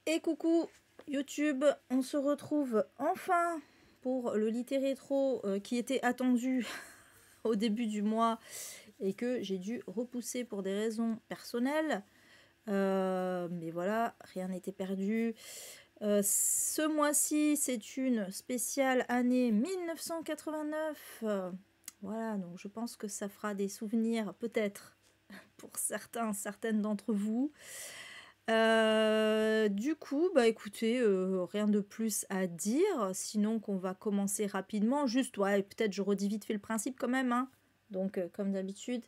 Et coucou YouTube, on se retrouve enfin pour le Littérétro qui était attendu au début du mois et que j'ai dû repousser pour des raisons personnelles. Mais voilà, rien n'était perdu. Ce mois-ci, c'est une spéciale année 1989. Voilà, donc je pense que ça fera des souvenirs peut-être pour certaines d'entre vous. Du coup, bah écoutez, rien de plus à dire, sinon qu'on va commencer rapidement. Juste, ouais, peut-être je redis vite fait le principe quand même, hein. Donc, comme d'habitude,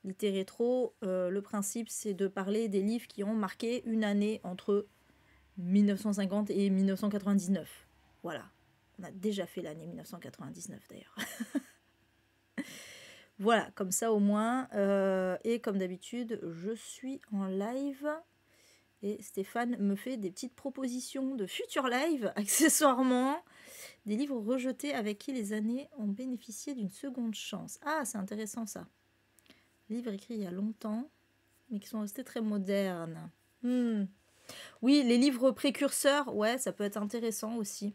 Littérétro, le principe c'est de parler des livres qui ont marqué une année entre 1950 et 1999. Voilà, on a déjà fait l'année 1999 d'ailleurs. Voilà, comme ça au moins. Et comme d'habitude, je suis en live. Et Stéphane me fait des petites propositions de futurs lives, accessoirement. Des livres rejetés avec qui les années ont bénéficié d'une seconde chance. Ah, c'est intéressant ça. Livres écrits il y a longtemps, mais qui sont restés très modernes. Oui, les livres précurseurs, ouais, ça peut être intéressant aussi.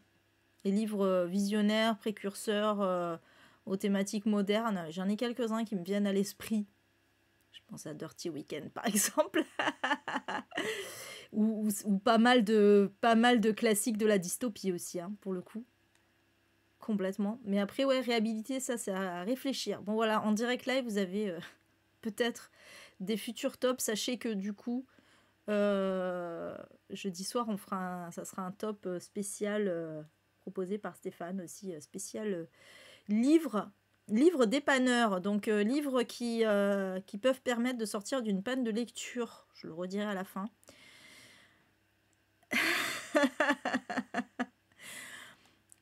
Les livres visionnaires, précurseurs aux thématiques modernes. J'en ai quelques-uns qui me viennent à l'esprit. Je pense à Dirty Weekend, par exemple. ou pas mal de classiques de la dystopie aussi, hein, pour le coup. Complètement. Mais après, ouais, réhabiliter, ça, c'est à réfléchir. Bon, voilà, en direct live, vous avez peut-être des futurs tops. Sachez que du coup, jeudi soir, ça sera un top spécial proposé par Stéphane aussi, spécial livre dépanneur, donc livres qui peuvent permettre de sortir d'une panne de lecture. Je le redirai à la fin.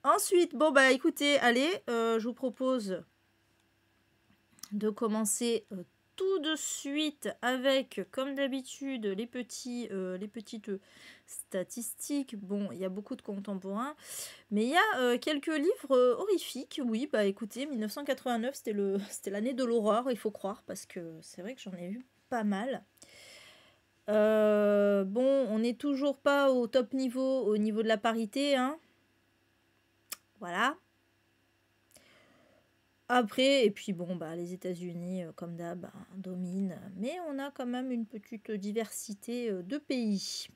Ensuite, bon bah écoutez, allez, je vous propose de commencer tout de suite avec, comme d'habitude, les petites statistiques. Bon, il y a beaucoup de contemporains, mais il y a quelques livres horrifiques. Oui, bah écoutez, 1989, c'était l'année de l'horreur, il faut croire, parce que c'est vrai que j'en ai eu pas mal. Bon, on n'est toujours pas au top niveau, au niveau de la parité, hein. Voilà. Après, et puis bon, bah, les États-Unis, comme d'hab, dominent, mais on a quand même une petite diversité de pays.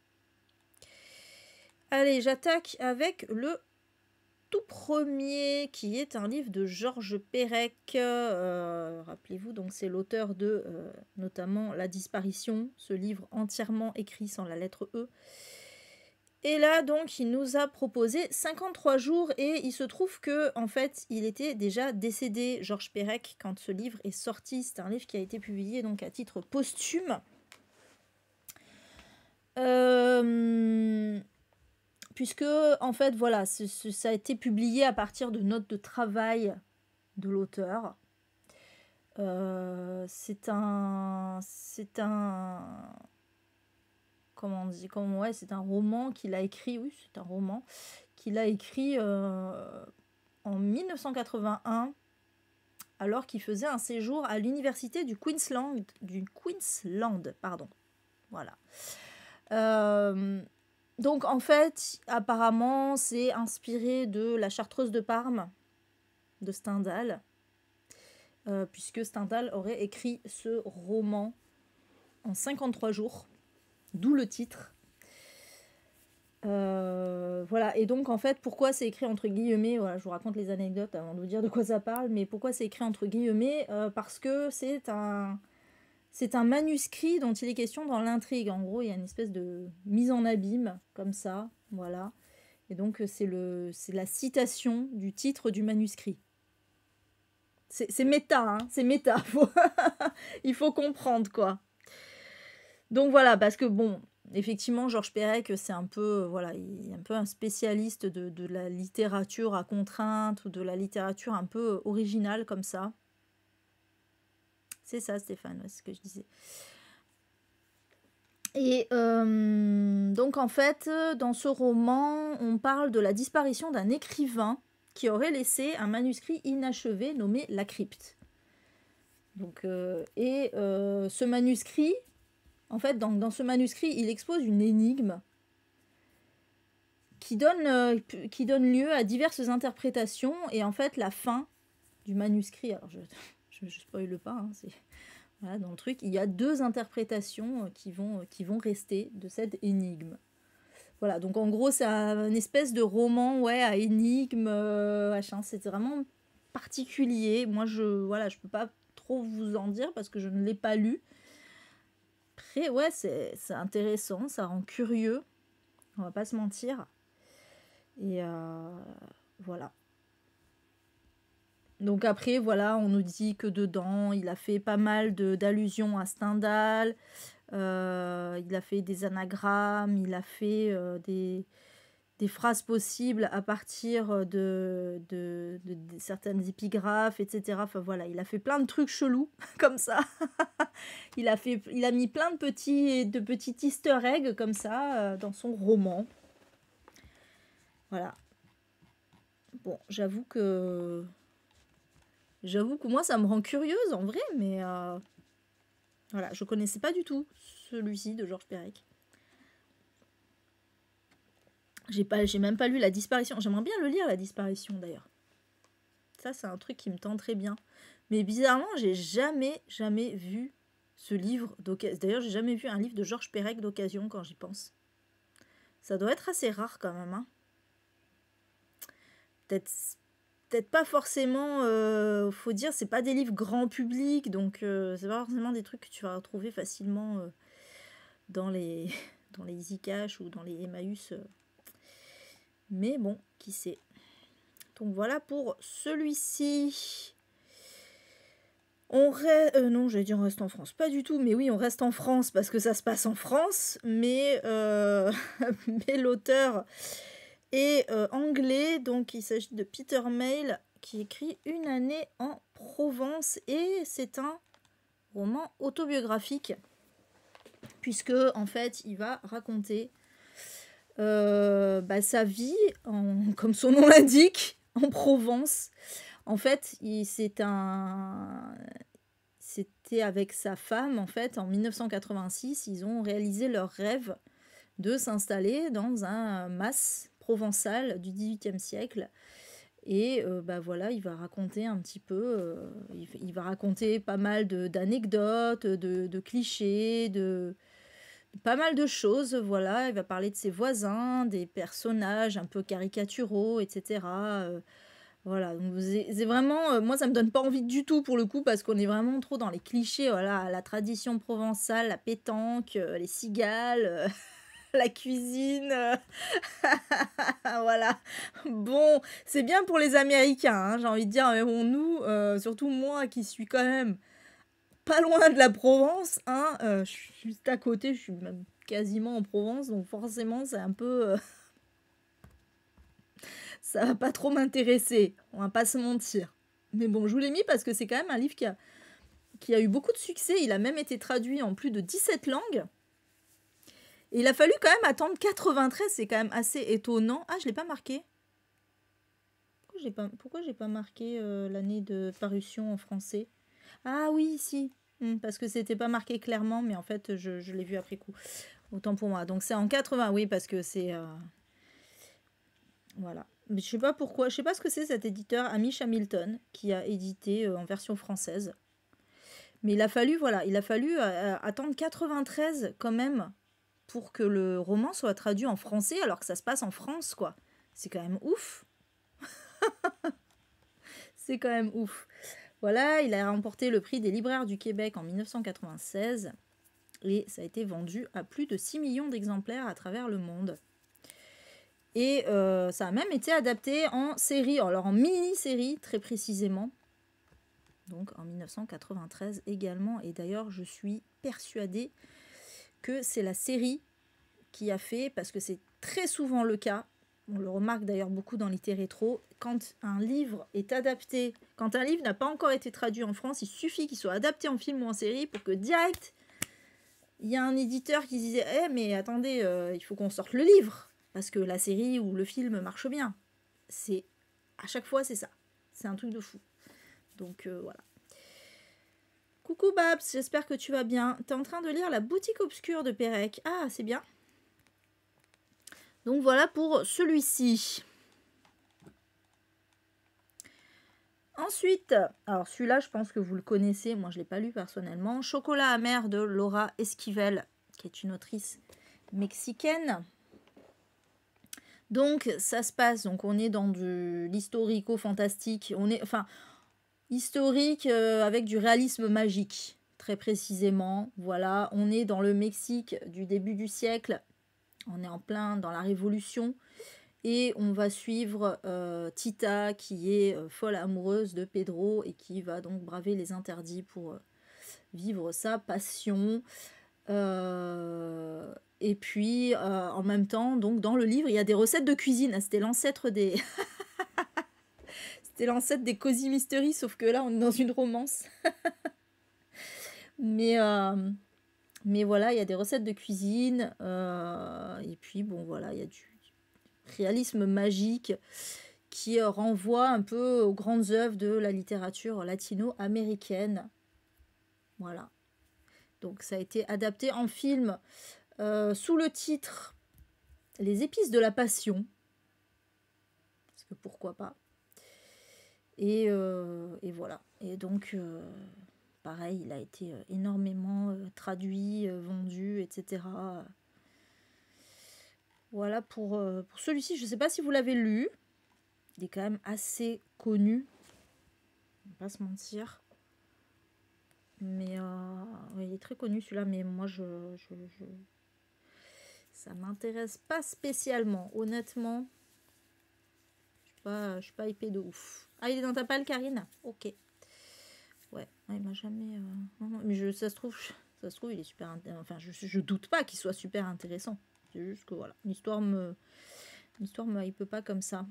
Allez, j'attaque avec le tout premier, qui est un livre de Georges Perec. Rappelez-vous, donc c'est l'auteur de notamment La Disparition, ce livre entièrement écrit sans la lettre E. Et là, donc, il nous a proposé 53 jours et il se trouve que, en fait, il était déjà décédé, Georges Perec, quand ce livre est sorti. C'est un livre qui a été publié donc à titre posthume. Puisque, en fait, voilà, ça a été publié à partir de notes de travail de l'auteur. C'est un comment on dit, ouais, c'est un roman qu'il a écrit, oui, c'est un roman qu'il a écrit en 1981, alors qu'il faisait un séjour à l'université du Queensland, pardon. Voilà. Donc en fait, apparemment, c'est inspiré de La Chartreuse de Parme de Stendhal, puisque Stendhal aurait écrit ce roman en 53 jours. D'où le titre. Voilà, et donc en fait, pourquoi c'est écrit entre guillemets, voilà, je vous raconte les anecdotes avant de vous dire de quoi ça parle, mais pourquoi c'est écrit entre guillemets, parce que c'est un manuscrit dont il est question dans l'intrigue. En gros, il y a une espèce de mise en abîme, comme ça, voilà. Et donc c'est la citation du titre du manuscrit. C'est méta, hein, c'est méta. Il faut comprendre, quoi. Donc voilà, parce que bon, effectivement, Georges Perec, c'est un peu, voilà, il est un peu un spécialiste de la littérature à contrainte ou de la littérature un peu originale comme ça. C'est ça, Stéphane, ouais, c'est ce que je disais. Et donc en fait, dans ce roman, on parle de la disparition d'un écrivain qui aurait laissé un manuscrit inachevé nommé La Crypte. Donc, ce manuscrit, en fait, dans ce manuscrit, il expose une énigme qui donne lieu à diverses interprétations. Et en fait, la fin du manuscrit, alors je spoile pas, hein, voilà, dans le truc, il y a 2 interprétations qui vont rester de cette énigme. Voilà, donc en gros, c'est une espèce de roman, ouais, à énigme, machin. C'est vraiment particulier. Moi, voilà, je peux pas trop vous en dire parce que je ne l'ai pas lu. Après, ouais, c'est intéressant, ça rend curieux. On va pas se mentir. Et voilà. Donc après, voilà, on nous dit que dedans, il a fait pas mal d'allusions à Stendhal. Il a fait des anagrammes, il a fait des phrases possibles à partir de certaines épigraphes, etc. Enfin voilà, il a fait plein de trucs chelous comme ça. Il a mis plein de petits easter eggs comme ça dans son roman. Voilà. Bon, j'avoue que moi ça me rend curieuse en vrai, mais voilà, je connaissais pas du tout celui-ci de Georges Perec. J'ai même pas lu La Disparition. J'aimerais bien le lire, La Disparition, d'ailleurs. Ça, c'est un truc qui me tente très bien. Mais bizarrement, j'ai jamais vu ce livre d'occasion. D'ailleurs, j'ai jamais vu un livre de Georges Perec d'occasion quand j'y pense. Ça doit être assez rare quand même. Hein. Peut-être pas forcément... faut dire, c'est pas des livres grand public, donc c'est pas forcément des trucs que tu vas retrouver facilement dans les e-cash ou dans les Emmaüs. Mais bon, qui sait. Donc voilà pour celui-ci. Non, j'allais dire on reste en France. Pas du tout, mais oui, on reste en France parce que ça se passe en France. Mais, mais l'auteur est anglais. Donc il s'agit de Peter Mayle qui écrit Une année en Provence. Et c'est un roman autobiographique. Puisque, en fait, il va raconter sa vie, comme son nom l'indique, en Provence. En fait, c'était avec sa femme, en fait, en 1986, ils ont réalisé leur rêve de s'installer dans un mas provençal du XVIIIe siècle. Et voilà, il va raconter un petit peu, il va raconter pas mal d'anecdotes, de clichés, pas mal de choses, voilà. Il va parler de ses voisins, des personnages un peu caricaturaux, etc. Voilà, donc c'est vraiment... moi, ça me donne pas envie du tout, pour le coup, parce qu'on est vraiment trop dans les clichés, voilà. La tradition provençale, la pétanque, les cigales, la cuisine... voilà. Bon, c'est bien pour les Américains, hein, j'ai envie de dire, mais bon, nous, surtout moi, qui suis quand même... pas loin de la Provence, hein, je suis juste à côté, je suis même quasiment en Provence, donc forcément c'est un peu... ça va pas trop m'intéresser, on va pas se mentir. Mais bon, je vous l'ai mis parce que c'est quand même un livre qui a eu beaucoup de succès, il a même été traduit en plus de 17 langues. Et il a fallu quand même attendre 93, c'est quand même assez étonnant. Ah, je l'ai pas marqué. Pourquoi j'ai pas marqué l'année de parution en français? Ah oui, si. Parce que c'était pas marqué clairement, mais en fait, je l'ai vu après coup. Autant pour moi. Donc c'est en 80, oui, parce que c'est... voilà. Mais je sais pas pourquoi, je sais pas ce que c'est cet éditeur, Amish Hamilton, qui a édité en version française. Mais il a fallu attendre 93 quand même pour que le roman soit traduit en français, alors que ça se passe en France, quoi. C'est quand même ouf. C'est quand même ouf. Voilà, il a remporté le prix des libraires du Québec en 1996 et ça a été vendu à plus de 6 millions d'exemplaires à travers le monde. Et ça a même été adapté en série, alors en mini-série très précisément, donc en 1993 également. Et d'ailleurs, je suis persuadée que c'est la série qui a fait, parce que c'est très souvent le cas, on le remarque d'ailleurs beaucoup dans Littérétro, quand un livre est adapté, quand un livre n'a pas encore été traduit en France, il suffit qu'il soit adapté en film ou en série pour que direct, il y a un éditeur qui disait « Eh mais attendez, il faut qu'on sorte le livre, parce que la série ou le film marche bien. » À chaque fois, c'est ça. C'est un truc de fou. Donc voilà. Coucou Babs, j'espère que tu vas bien. T'es en train de lire La boutique obscure de Perec. Ah, c'est bien. Donc voilà pour celui-ci. Ensuite, alors celui-là, je pense que vous le connaissez, moi je ne l'ai pas lu personnellement. Chocolat amer de Laura Esquivel, qui est une autrice mexicaine. Donc ça se passe, donc on est dans de l'historico-fantastique, on est, enfin, historique avec du réalisme magique, très précisément. Voilà, on est dans le Mexique du début du siècle, on est en plein dans la Révolution. Et on va suivre Tita qui est folle amoureuse de Pedro et qui va donc braver les interdits pour vivre sa passion. Et puis en même temps, donc dans le livre, il y a des recettes de cuisine. Ah, c'était l'ancêtre des... C'était l'ancêtre des Cozy Mystery, sauf que là on est dans une romance. mais voilà, il y a des recettes de cuisine. Et puis bon voilà, il y a du réalisme magique qui renvoie un peu aux grandes œuvres de la littérature latino-américaine. Voilà. Donc ça a été adapté en film sous le titre Les épices de la passion. Parce que pourquoi pas. Et voilà. Et donc, pareil, il a été énormément traduit, vendu, etc. Voilà pour celui-ci. Je ne sais pas si vous l'avez lu. Il est quand même assez connu. On va pas se mentir. Mais ouais, il est très connu celui-là, mais moi ça m'intéresse pas spécialement, honnêtement. Je suis pas épée de ouf. Ah, il est dans ta palle, Karine? Ok. Ouais, il m'a jamais. Non, mais ça se trouve, il est super intéressant. Enfin, je doute pas qu'il soit super intéressant. C'est juste que voilà, l'histoire me il peut pas comme ça.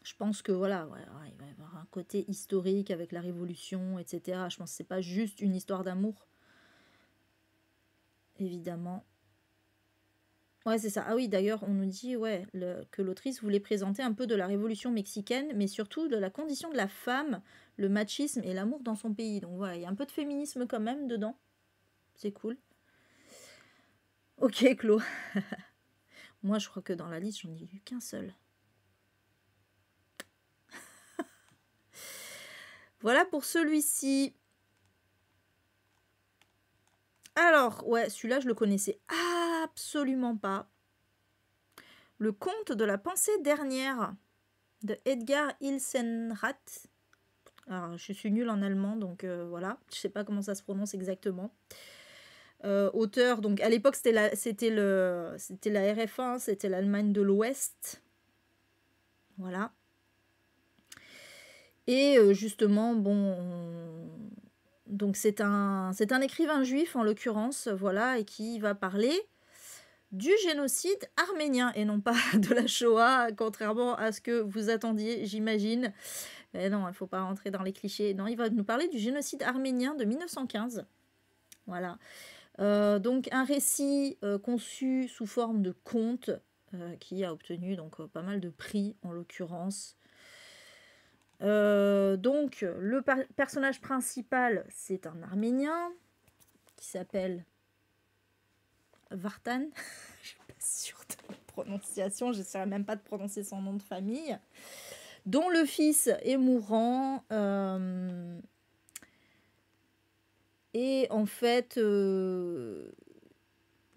Je pense que voilà, ouais, il va y avoir un côté historique avec la Révolution, etc. Je pense que c'est pas juste une histoire d'amour. Évidemment. Ouais, c'est ça. Ah oui, d'ailleurs, on nous dit ouais, que l'autrice voulait présenter un peu de la Révolution mexicaine, mais surtout de la condition de la femme, le machisme et l'amour dans son pays. Donc voilà, il y a un peu de féminisme quand même dedans. C'est cool. Ok, Clo. Moi, je crois que dans la liste, j'en ai lu qu'un seul. Voilà pour celui-ci. Alors, ouais, celui-là, je le connaissais absolument pas. Le conte de la pensée dernière de Edgar Ilsenrath. Alors, je suis nulle en allemand, donc voilà, je sais pas comment ça se prononce exactement. Auteur, donc à l'époque c'était la RF1, c'était l'Allemagne de l'Ouest. Voilà. Et justement, bon, donc c'est un écrivain juif en l'occurrence, voilà, et qui va parler du génocide arménien et non pas de la Shoah, contrairement à ce que vous attendiez, j'imagine. Mais non, il ne faut pas rentrer dans les clichés. Non, il va nous parler du génocide arménien de 1915. Voilà. Donc un récit conçu sous forme de conte qui a obtenu donc pas mal de prix en l'occurrence. Donc le personnage principal, c'est un Arménien qui s'appelle Vartan. Je suis pas sûre de la prononciation, je n'essaierai même pas de prononcer son nom de famille. Dont le fils est mourant. Et en fait,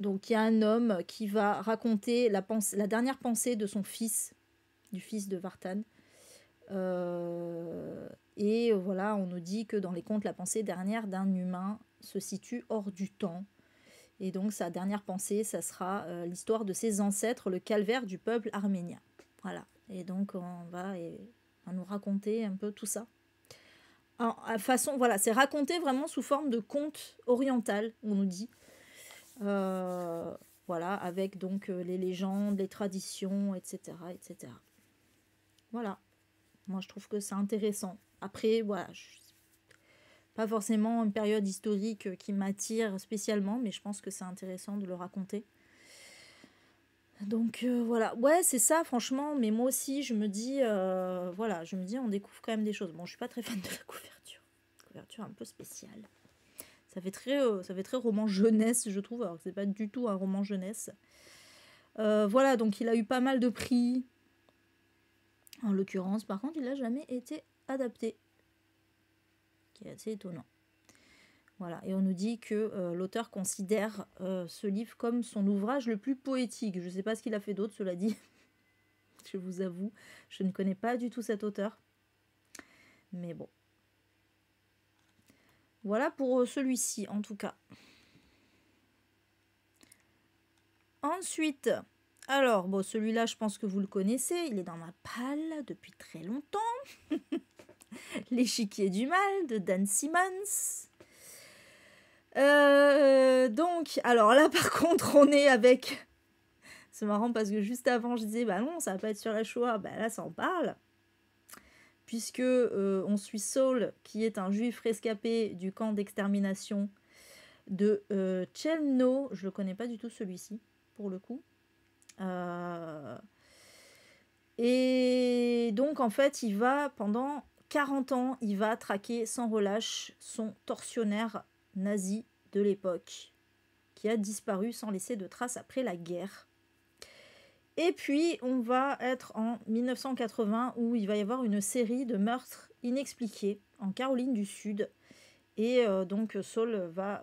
donc il y a un homme qui va raconter la dernière pensée de son fils, du fils de Vartan. Et voilà, on nous dit que dans les contes, la pensée dernière d'un humain se situe hors du temps. Et donc sa dernière pensée, ça sera l'histoire de ses ancêtres, le calvaire du peuple arménien. Voilà. Et donc on va nous raconter un peu tout ça. Voilà, c'est raconté vraiment sous forme de conte oriental, on nous dit. Voilà, avec donc les légendes, les traditions, etc., etc. Voilà. Moi, je trouve que c'est intéressant. Après, voilà, pas forcément une période historique qui m'attire spécialement, mais je pense que c'est intéressant de le raconter. Donc voilà, ouais, c'est ça, franchement. Mais moi aussi, je me dis, voilà, on découvre quand même des choses. Bon, je suis pas très fan de la couverture. Couverture un peu spéciale. Ça fait très roman jeunesse, je trouve. Alors que c'est pas du tout un roman jeunesse. Voilà, donc il a eu pas mal de prix. En l'occurrence, par contre, il n'a jamais été adapté. Ce qui est assez étonnant. Voilà, et on nous dit que l'auteur considère ce livre comme son ouvrage le plus poétique. Je ne sais pas ce qu'il a fait d'autre, cela dit. Je vous avoue, je ne connais pas du tout cet auteur. Mais bon. Voilà pour celui-ci, en tout cas. Ensuite, alors, bon, celui-là, je pense que vous le connaissez. Il est dans ma palle depuis très longtemps. L'échiquier du mal de Dan Simmons. Donc, alors là, par contre, on est avec... C'est marrant parce que juste avant, je disais, bah non, ça va pas être sur la Shoah. Bah là, ça en parle. Puisque on suit Saul, qui est un juif rescapé du camp d'extermination de Chelmno. Je le connais pas du tout, celui-ci, pour le coup. Et donc, en fait, il va, pendant 40 ans, il va traquer sans relâche son tortionnaire nazi de l'époque, qui a disparu sans laisser de traces après la guerre. Et puis, on va être en 1980, où il va y avoir une série de meurtres inexpliqués en Caroline du Sud. Et donc, Saul va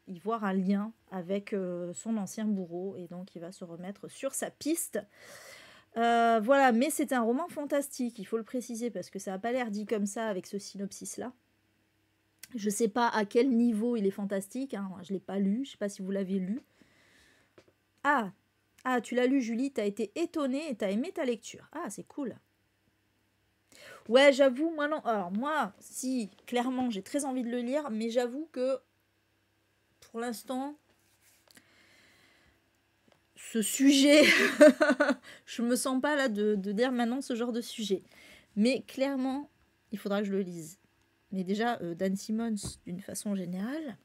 y voir un lien avec son ancien bourreau, et donc il va se remettre sur sa piste. Voilà, mais c'est un roman fantastique, il faut le préciser, parce que ça n'a pas l'air dit comme ça avec ce synopsis-là. Je ne sais pas à quel niveau il est fantastique, hein. Je ne l'ai pas lu, je ne sais pas si vous l'avez lu. Ah, tu l'as lu, Julie, tu as été étonnée et tu as aimé ta lecture. Ah, c'est cool. Ouais, j'avoue, moi non. Alors moi, si, clairement, j'ai très envie de le lire, mais j'avoue que pour l'instant, ce sujet, je me sens pas là de dire maintenant ce genre de sujet. Mais clairement, il faudra que je le lise. Mais déjà, Dan Simmons, d'une façon générale,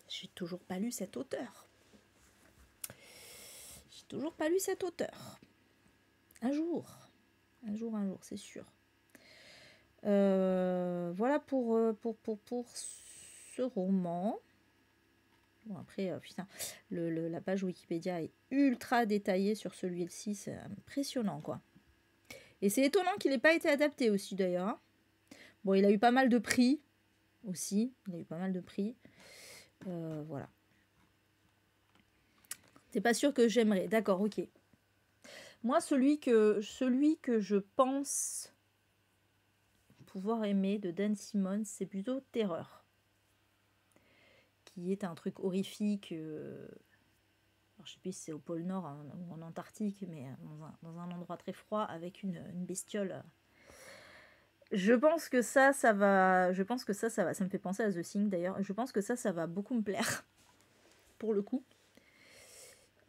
j'ai toujours pas lu cet auteur. Un jour, c'est sûr. Voilà pour ce roman. Bon, après, putain, la page Wikipédia est ultra détaillée sur celui-ci, c'est impressionnant, quoi. Et c'est étonnant qu'il n'ait pas été adapté aussi, d'ailleurs. Hein. Bon, il a eu pas mal de prix, aussi. Voilà. C'est pas sûr que j'aimerais. D'accord, ok. Moi, celui que je pense pouvoir aimer de Dan Simmons, c'est plutôt Terreur. Qui est un truc horrifique. Alors, je sais plus si c'est au pôle Nord ou en Antarctique, mais dans un endroit très froid avec une bestiole. Je pense que ça va. Ça me fait penser à The Thing d'ailleurs. Je pense que ça va beaucoup me plaire. Pour le coup.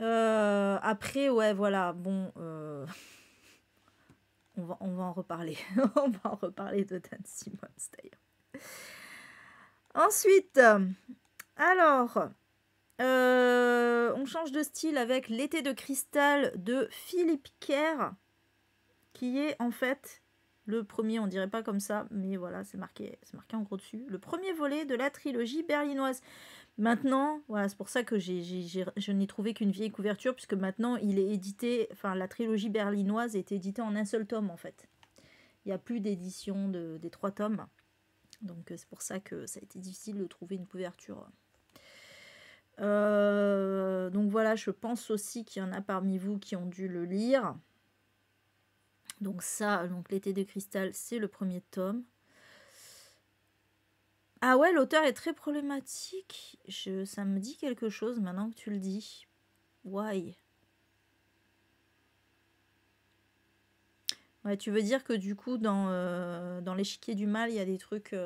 Après, ouais, voilà. Bon. On va en reparler. On va en reparler de Dan Simmons d'ailleurs. Ensuite, alors, on change de style avec L'été de cristal de Philippe Kerr, qui est en fait le premier, on dirait pas comme ça, mais voilà, c'est marqué en gros dessus, le premier volet de la trilogie berlinoise. Maintenant, voilà, c'est pour ça que je n'ai trouvé qu'une vieille couverture, puisque maintenant il est édité, enfin la trilogie berlinoise est éditée en un seul tome en fait. Il n'y a plus d'édition des 3 tomes. Donc c'est pour ça que ça a été difficile de trouver une couverture. Donc voilà, je pense aussi qu'il y en a parmi vous qui ont dû le lire. Donc ça, donc L'été de cristal, c'est le premier tome. Ah ouais, l'auteur est très problématique. Ça me dit quelque chose maintenant que tu le dis. Why? Ouais, tu veux dire que du coup, dans l'échiquier du mal, il y a des trucs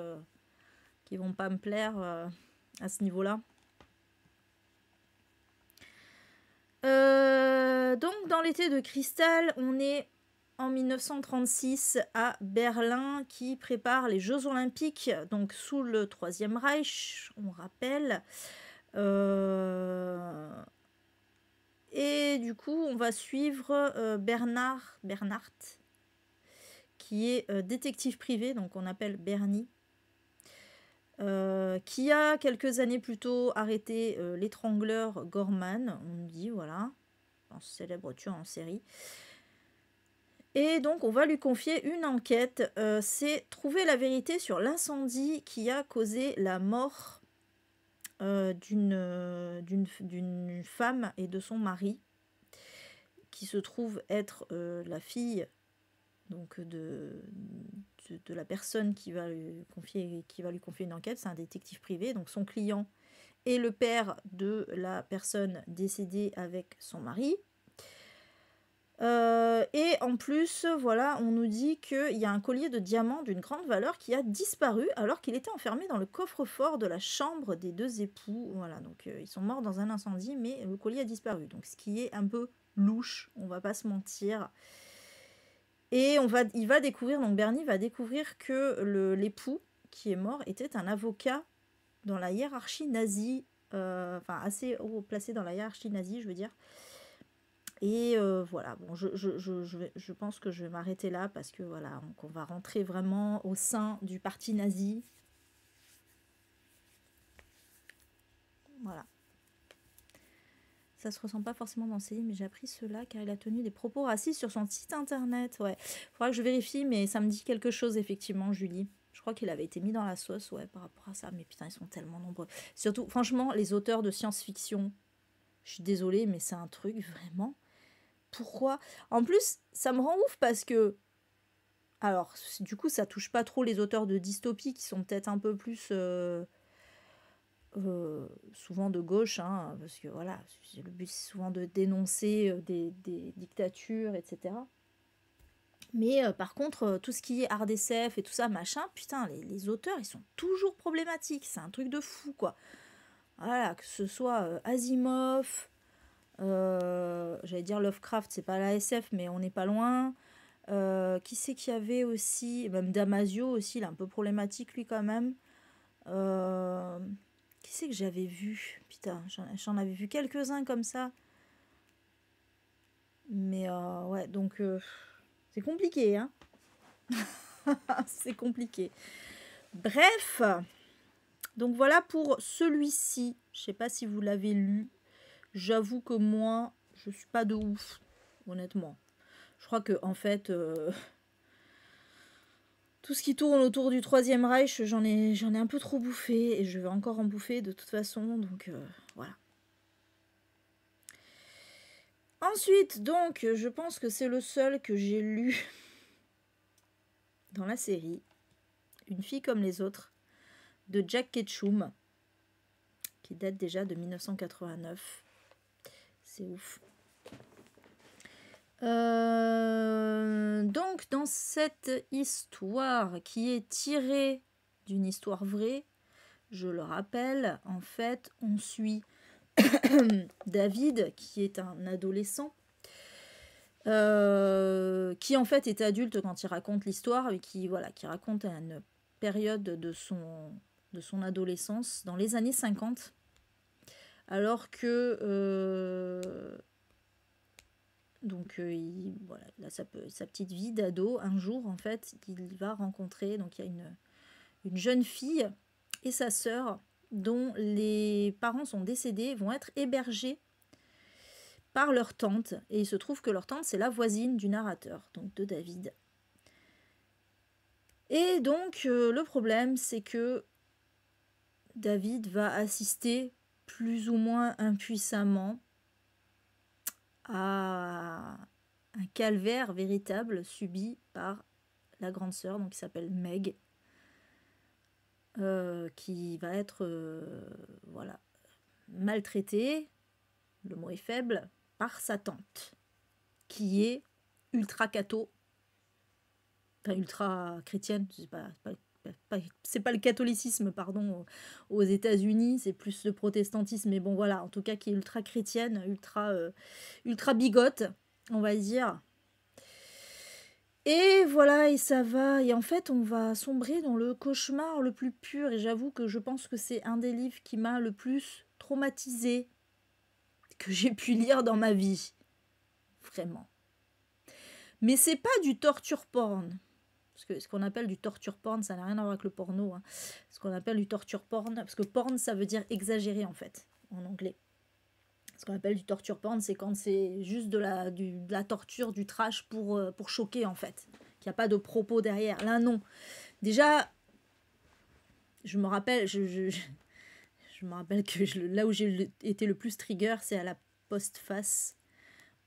qui vont pas me plaire à ce niveau-là. Donc, dans L'été de cristal, on est en 1936 à Berlin qui prépare les Jeux Olympiques, donc sous le Troisième Reich, on rappelle. Et du coup, on va suivre Bernard, qui est détective privé, donc on appelle Bernie, qui a quelques années plus tôt arrêté l'étrangleur Gorman, on nous dit, voilà. un célèbre tueur en série. Et donc, on va lui confier une enquête. C'est trouver la vérité sur l'incendie qui a causé la mort d'une femme et de son mari, qui se trouve être la fille donc de la personne qui va lui confier une enquête. C'est un détective privé. Donc, son client est le père de la personne décédée avec son mari. Et en plus, voilà, on nous dit qu'il y a un collier de diamants d'une grande valeur qui a disparu alors qu'il était enfermé dans le coffre-fort de la chambre des deux époux. Voilà, donc ils sont morts dans un incendie, mais le collier a disparu. Donc ce qui est un peu louche, on va pas se mentir. Et il va découvrir, donc Bernie va découvrir que l'époux qui est mort était un avocat dans la hiérarchie nazie, enfin assez haut placé dans la hiérarchie nazie, je veux dire. Et voilà, bon, je pense que je vais m'arrêter là parce que voilà, on va rentrer vraiment au sein du parti nazi. Voilà. Ça se ressent pas forcément dans ses livres, mais j'ai appris cela car il a tenu des propos racistes sur son site internet. Ouais, faudra que je vérifie, mais ça me dit quelque chose effectivement, Julie. Je crois qu'il avait été mis dans la sauce, ouais, par rapport à ça. Mais putain, ils sont tellement nombreux. Surtout, franchement, les auteurs de science-fiction, je suis désolée, mais c'est un truc vraiment... Pourquoi? En plus, ça me rend ouf parce que... Alors, du coup, ça touche pas trop les auteurs de dystopie qui sont peut-être un peu plus... souvent de gauche, hein, parce que voilà, le but c'est souvent de dénoncer des dictatures, etc. Mais par contre, tout ce qui est art d'SF et tout ça, machin, putain, les auteurs, ils sont toujours problématiques. C'est un truc de fou, quoi. Voilà, que ce soit Asimov... j'allais dire Lovecraft, c'est pas la SF, mais on n'est pas loin. Qui c'est qu'il y avait aussi? Même Damasio aussi, il est un peu problématique lui quand même. Qui c'est que j'avais vu? Putain, j'en avais vu quelques-uns comme ça. Mais ouais, donc c'est compliqué, hein. C'est compliqué. Bref, donc voilà pour celui-ci. Je sais pas si vous l'avez lu. J'avoue que moi, je suis pas de ouf, honnêtement. Je crois que en fait, tout ce qui tourne autour du Troisième Reich, j'en ai un peu trop bouffé et je vais encore en bouffer de toute façon, donc voilà. Ensuite, donc, je pense que c'est le seul que j'ai lu dans la série, Une fille comme les autres, de Jack Ketchum, qui date déjà de 1989. C'est ouf. Donc, dans cette histoire qui est tirée d'une histoire vraie, je le rappelle, en fait, on suit David, qui est un adolescent, qui en fait est adulte quand il raconte l'histoire, et qui raconte une période de son adolescence dans les années 50, alors que il a sa petite vie d'ado. Un jour, en fait, il va rencontrer, donc il y a une jeune fille et sa sœur dont les parents sont décédés, vont être hébergés par leur tante. Et il se trouve que leur tante, c'est la voisine du narrateur, donc de David. Et donc, le problème, c'est que David va assister plus ou moins impuissamment à un calvaire véritable subi par la grande sœur, donc qui s'appelle Meg, qui va être maltraitée, le mot est faible, par sa tante, qui est ultra catho, enfin ultra chrétienne, c'est pas le catholicisme, pardon, aux États-Unis, c'est plus le protestantisme, mais bon voilà, en tout cas qui est ultra chrétienne, ultra bigote, on va dire. Et voilà, et ça va, et en fait on va sombrer dans le cauchemar le plus pur, et j'avoue que je pense que c'est un des livres qui m'a le plus traumatisée que j'ai pu lire dans ma vie. Vraiment. Mais c'est pas du torture porn. Parce que ce qu'on appelle du torture porn, ça n'a rien à voir avec le porno. Hein. Ce qu'on appelle du torture porn, parce que porn, ça veut dire exagéré en fait, en anglais. Ce qu'on appelle du torture porn, c'est quand c'est juste de la torture, du trash pour choquer, en fait. Qu'il n'y a pas de propos derrière. Là, non. Déjà, je me rappelle, je me rappelle que là où j'ai été le plus trigger, c'est à la postface,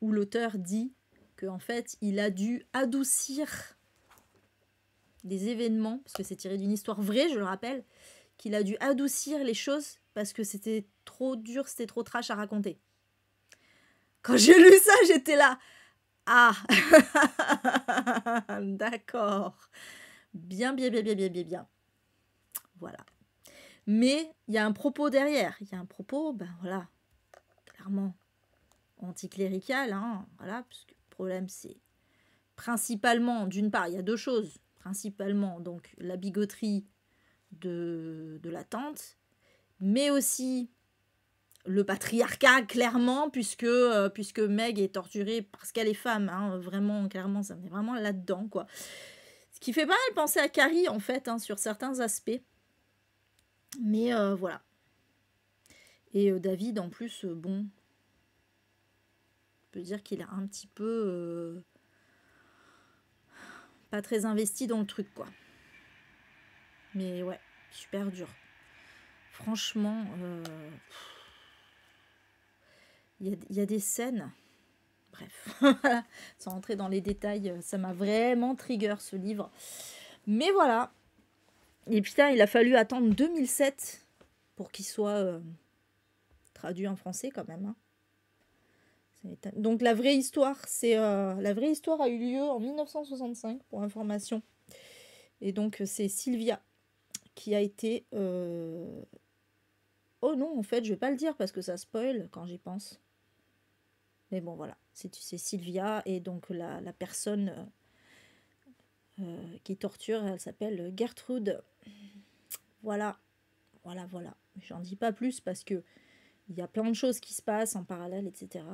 où l'auteur dit qu'en fait, il a dû adoucir des événements, parce que c'est tiré d'une histoire vraie, je le rappelle, qu'il a dû adoucir les choses parce que c'était trop dur, c'était trop trash à raconter. Quand j'ai lu ça, j'étais là. Ah, d'accord. Bien, bien, bien, bien, bien, bien, bien. Voilà. Mais il y a un propos derrière. Il y a un propos, ben voilà, clairement anticlérical, hein, voilà, parce que le problème, c'est principalement, d'une part, il y a deux choses. Principalement, donc, la bigoterie de la tante, mais aussi le patriarcat, clairement, puisque Meg est torturée parce qu'elle est femme, hein, vraiment, clairement, ça met vraiment là-dedans, quoi. Ce qui fait pas mal penser à Carrie, en fait, hein, sur certains aspects. Mais voilà. Et David, en plus, bon, on peut dire qu'il est un petit peu pas très investi dans le truc, quoi. Mais ouais, super dur. Franchement, il y a des scènes. Bref, sans rentrer dans les détails, ça m'a vraiment trigger ce livre. Mais voilà. Et putain, il a fallu attendre 2007 pour qu'il soit traduit en français quand même. Hein. Donc la vraie histoire, la vraie histoire a eu lieu en 1965 pour information. Et donc c'est Sylvia qui a été. Oh non, en fait, je vais pas le dire parce que ça spoil quand j'y pense. Mais bon, voilà, c'est Sylvia et donc la personne qui torture, elle s'appelle Gertrude. Voilà, voilà, voilà. J'en dis pas plus parce que il y a plein de choses qui se passent en parallèle, etc.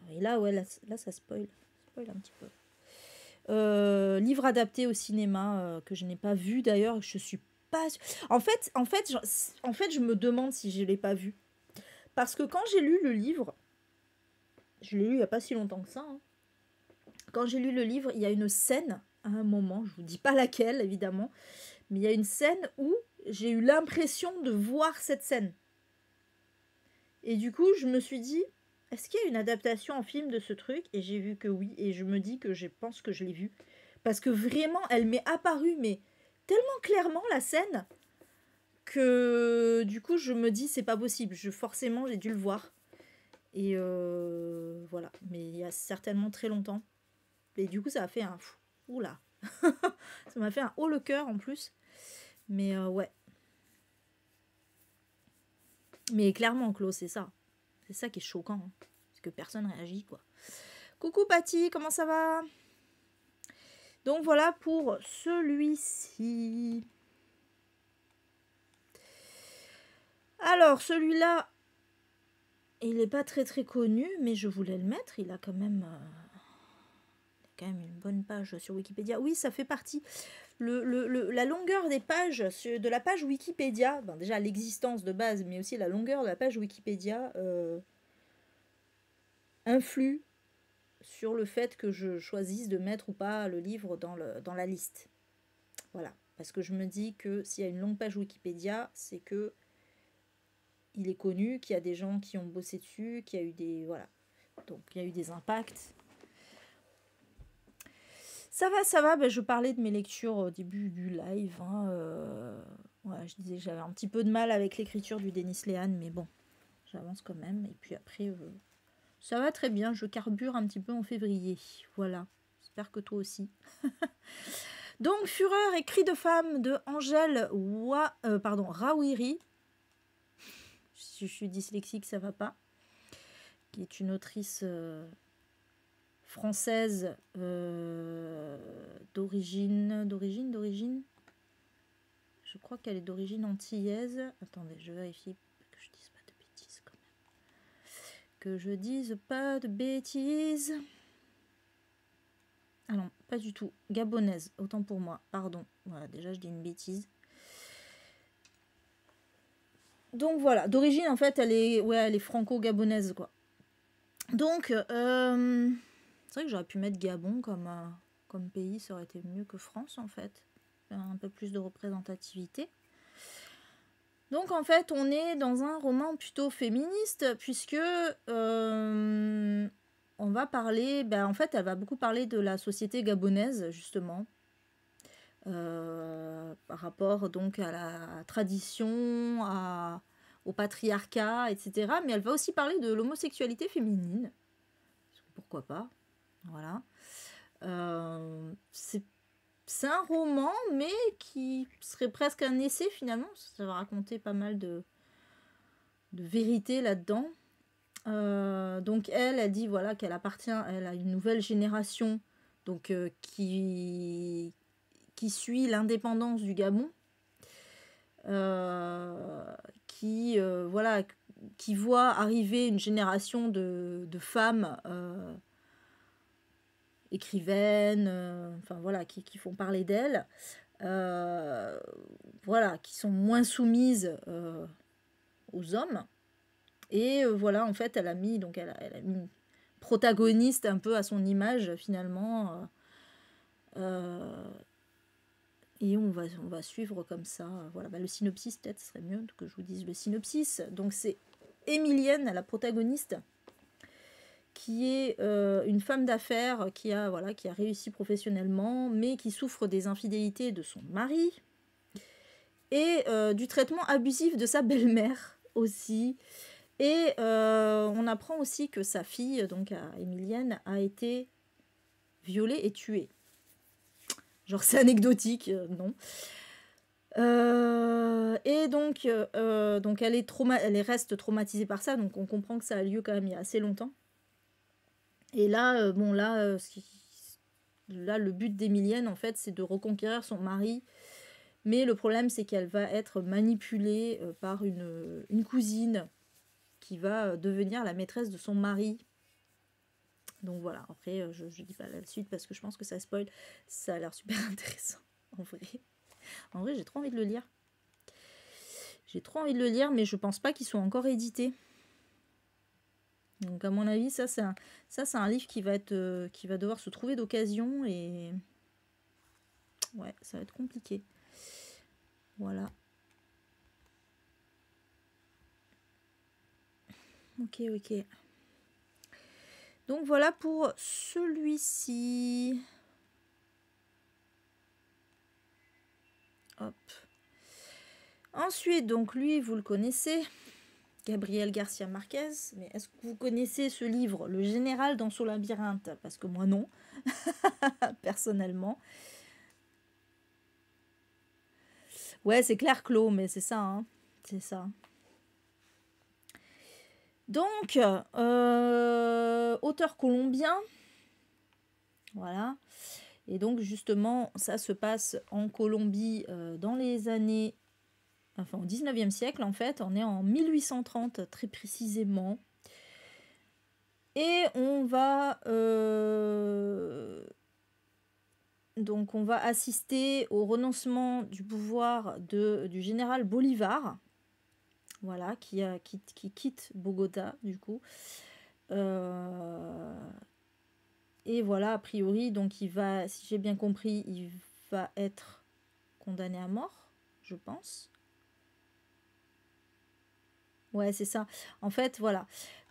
Et là, ouais, là, ça spoil un petit peu. Livre adapté au cinéma que je n'ai pas vu d'ailleurs, je suis pas. En fait, je me demande si je l'ai pas vu parce que quand j'ai lu le livre, je l'ai lu il y a pas si longtemps que ça. Hein. Quand j'ai lu le livre, il y a une scène à un moment, je vous dis pas laquelle évidemment, mais il y a une scène où j'ai eu l'impression de voir cette scène. Et du coup, je me suis dit, est-ce qu'il y a une adaptation en film de ce truc? Et j'ai vu que oui, et je me dis que je pense que je l'ai vu. Parce que vraiment, elle m'est apparue, mais tellement clairement la scène, que du coup, je me dis, c'est pas possible. Forcément, j'ai dû le voir. Et voilà. Mais il y a certainement très longtemps. Et du coup, ça a fait un... Oula. Ça m'a fait un haut le cœur en plus. Mais ouais. Mais clairement, Claude, c'est ça. C'est ça qui est choquant. Hein. Parce que personne réagit, quoi. Coucou Patty, comment ça va? Donc voilà pour celui-ci. Alors, celui-là, il n'est pas très très connu, mais je voulais le mettre. Il a quand même une bonne page sur Wikipédia. Oui, ça fait partie. La longueur des pages, de la page Wikipédia, ben déjà l'existence de base, mais aussi la longueur de la page Wikipédia influe sur le fait que je choisisse de mettre ou pas le livre dans la liste. Voilà. Parce que je me dis que s'il y a une longue page Wikipédia, c'est que il est connu, qu'il y a des gens qui ont bossé dessus, qu'il y a eu des... Voilà. Donc, il y a eu des impacts. Ça va. Ben, je parlais de mes lectures au début du live. Hein, ouais, je disais que j'avais un petit peu de mal avec l'écriture du Denis Léane, mais bon, j'avance quand même. Et puis après, ça va très bien. Je carbure un petit peu en février. Voilà. J'espère que toi aussi. Donc, Fureur et Cris de femme de Angèle Rawiri. Si je suis dyslexique, ça va pas. Qui est une autrice française d'origine. Je crois qu'elle est d'origine antillaise. Attendez, je vérifie que je dise pas de bêtises quand même. Que je dise pas de bêtises. Ah non, pas du tout. Gabonaise, autant pour moi. Pardon. Voilà, déjà je dis une bêtise. Donc voilà, d'origine en fait, elle est franco-gabonaise quoi. Donc, c'est vrai que j'aurais pu mettre Gabon comme pays, ça aurait été mieux que France, en fait. Un peu plus de représentativité. Donc, en fait, on est dans un roman plutôt féministe, puisque on va parler... en fait, elle va beaucoup parler de la société gabonaise, justement. Par rapport donc à la tradition, au patriarcat, etc. Mais elle va aussi parler de l'homosexualité féminine. Pourquoi pas, voilà. C'est un roman, mais qui serait presque un essai finalement. Ça va raconter pas mal de vérité là-dedans. Donc elle dit voilà qu'elle appartient, elle a une nouvelle génération donc qui suit l'indépendance du Gabon, voilà, qui voit arriver une génération de femmes écrivaines, enfin voilà, qui font parler d'elles, voilà, qui sont moins soumises aux hommes. Et voilà, en fait, elle a mis une protagoniste un peu à son image finalement. Et on va suivre comme ça. Voilà, le synopsis, peut-être, ce serait mieux que je vous dise le synopsis. Donc, c'est Émilienne, la protagoniste, qui est une femme d'affaires qui a réussi professionnellement, mais qui souffre des infidélités de son mari et du traitement abusif de sa belle-mère aussi. Et on apprend aussi que sa fille, donc Émilienne, a été violée et tuée. Genre, c'est anecdotique, non. Et donc elle reste traumatisée par ça, donc on comprend que ça a lieu quand même il y a assez longtemps. Et là, là le but d'Émilienne, en fait, c'est de reconquérir son mari. Mais le problème, c'est qu'elle va être manipulée par une cousine qui va devenir la maîtresse de son mari. Donc voilà, après, je dis pas la suite parce que je pense que ça spoil. Ça a l'air super intéressant, en vrai. En vrai, j'ai trop envie de le lire. J'ai trop envie de le lire, mais je pense pas qu'il soit encore édité. Donc à mon avis, ça c'est un livre qui va devoir se trouver d'occasion et ouais, ça va être compliqué. Voilà. Ok. Donc voilà pour celui-ci. Hop. Ensuite, donc lui, vous le connaissez, Gabriel Garcia Marquez. Mais est-ce que vous connaissez ce livre, Le Général dans son labyrinthe? Parce que moi non, personnellement. Ouais, c'est Claire Clos, mais c'est ça, hein. C'est ça. Donc, auteur colombien. Voilà. Et donc, justement, ça se passe en Colombie dans les années... Enfin, au 19e siècle, en fait. On est en 1830, très précisément. Et on va... Donc, on va assister au renoncement du pouvoir du général Bolivar. Voilà, qui quitte Bogota, du coup. Et voilà, a priori, donc il va, si j'ai bien compris, il va être condamné à mort, je pense. Ouais, c'est ça. En fait, voilà.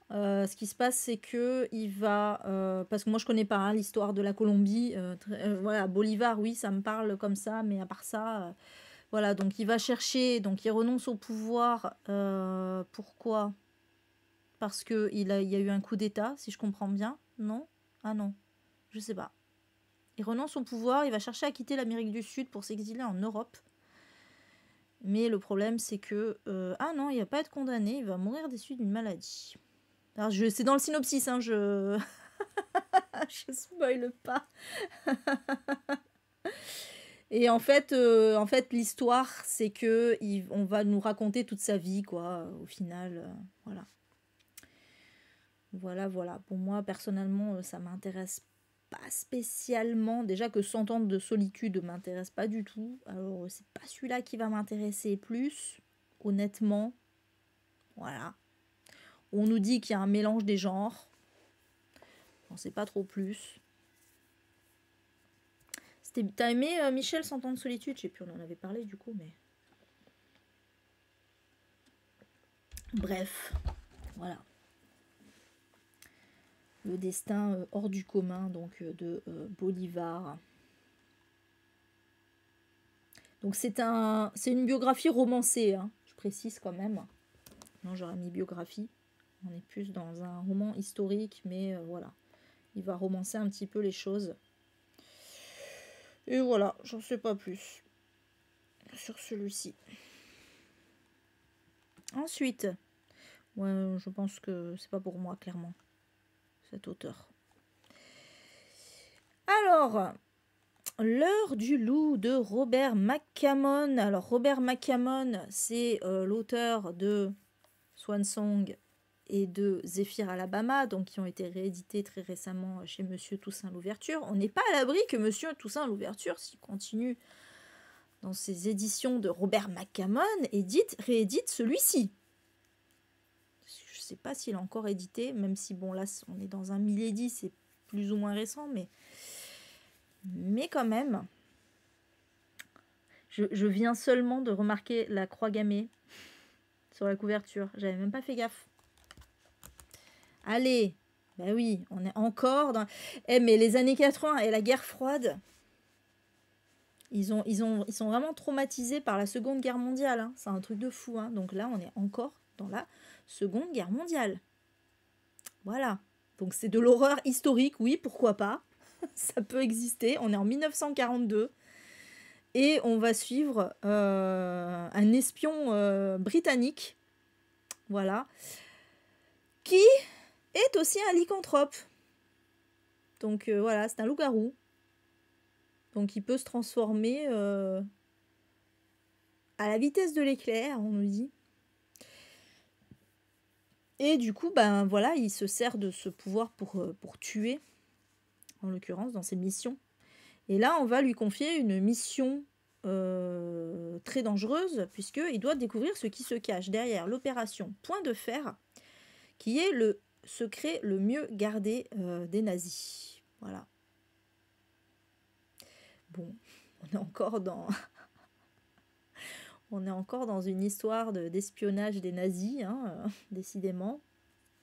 Ce qui se passe, c'est que il va... parce que moi, je connais pas hein, l'histoire de la Colombie. Voilà, Bolivar, oui, ça me parle comme ça, mais à part ça... voilà, donc il va chercher... Donc il renonce au pouvoir. Pourquoi? Parce qu'il y a eu un coup d'État, si je comprends bien. Non? Ah non, je sais pas. Il renonce au pouvoir, il va chercher à quitter l'Amérique du Sud pour s'exiler en Europe. Mais le problème, c'est que... ah non, il va pas être condamné, il va mourir des suites d'une maladie. Alors, c'est dans le synopsis, hein, je... je spoil pas. Et en fait, l'histoire, c'est que on va nous raconter toute sa vie, quoi, au final. Voilà. Voilà. Pour moi, personnellement, ça m'intéresse pas spécialement. Déjà que 100 ans de solitude m'intéresse pas du tout. Alors, c'est pas celui-là qui va m'intéresser plus, honnêtement. Voilà. On nous dit qu'il y a un mélange des genres. j'en sais pas trop plus. T'as aimé Michel, 100 ans de solitude? Je sais plus, on en avait parlé du coup, mais... Bref, voilà. Le destin hors du commun, donc, de Bolivar. Donc c'est une biographie romancée, hein, je précise quand même. Non, j'aurais mis biographie. On est plus dans un roman historique, mais voilà. Il va romancer un petit peu les choses. Et voilà, j'en sais pas plus sur celui-ci. Ensuite, ouais, je pense que c'est pas pour moi, clairement, cet auteur. Alors, L'heure du loup de Robert McCammon. Alors, Robert McCammon, c'est l'auteur de Swan Song et de Zéphyr Alabama, donc qui ont été réédités très récemment chez Monsieur Toussaint Louverture. On n'est pas à l'abri que Monsieur Toussaint Louverture, s'il continue dans ses éditions de Robert McCammon, réédite celui-ci. Je ne sais pas s'il a encore édité, même si, bon, là, on est dans un millédie, c'est plus ou moins récent, mais quand même, je viens seulement de remarquer la croix gammée sur la couverture. J'avais même pas fait gaffe. Allez, bah oui, on est encore dans... mais les années 80 et la guerre froide, ils sont vraiment traumatisés par la Seconde Guerre mondiale. Hein. C'est un truc de fou. Hein. Donc là, on est encore dans la Seconde Guerre mondiale. Voilà. Donc c'est de l'horreur historique, oui, pourquoi pas. Ça peut exister. On est en 1942. Et on va suivre un espion britannique, voilà, qui est aussi un lycanthrope. Donc voilà, c'est un loup-garou. Donc il peut se transformer à la vitesse de l'éclair, on nous dit. Et du coup, ben voilà, il se sert de ce pouvoir pour tuer, en l'occurrence, dans ses missions. Et là, on va lui confier une mission très dangereuse, puisqu'il doit découvrir ce qui se cache derrière l'opération Point de Fer, qui est le secret le mieux gardé des nazis. Voilà. Bon, on est encore dans... on est encore dans une histoire d'espionnage des nazis, hein, décidément.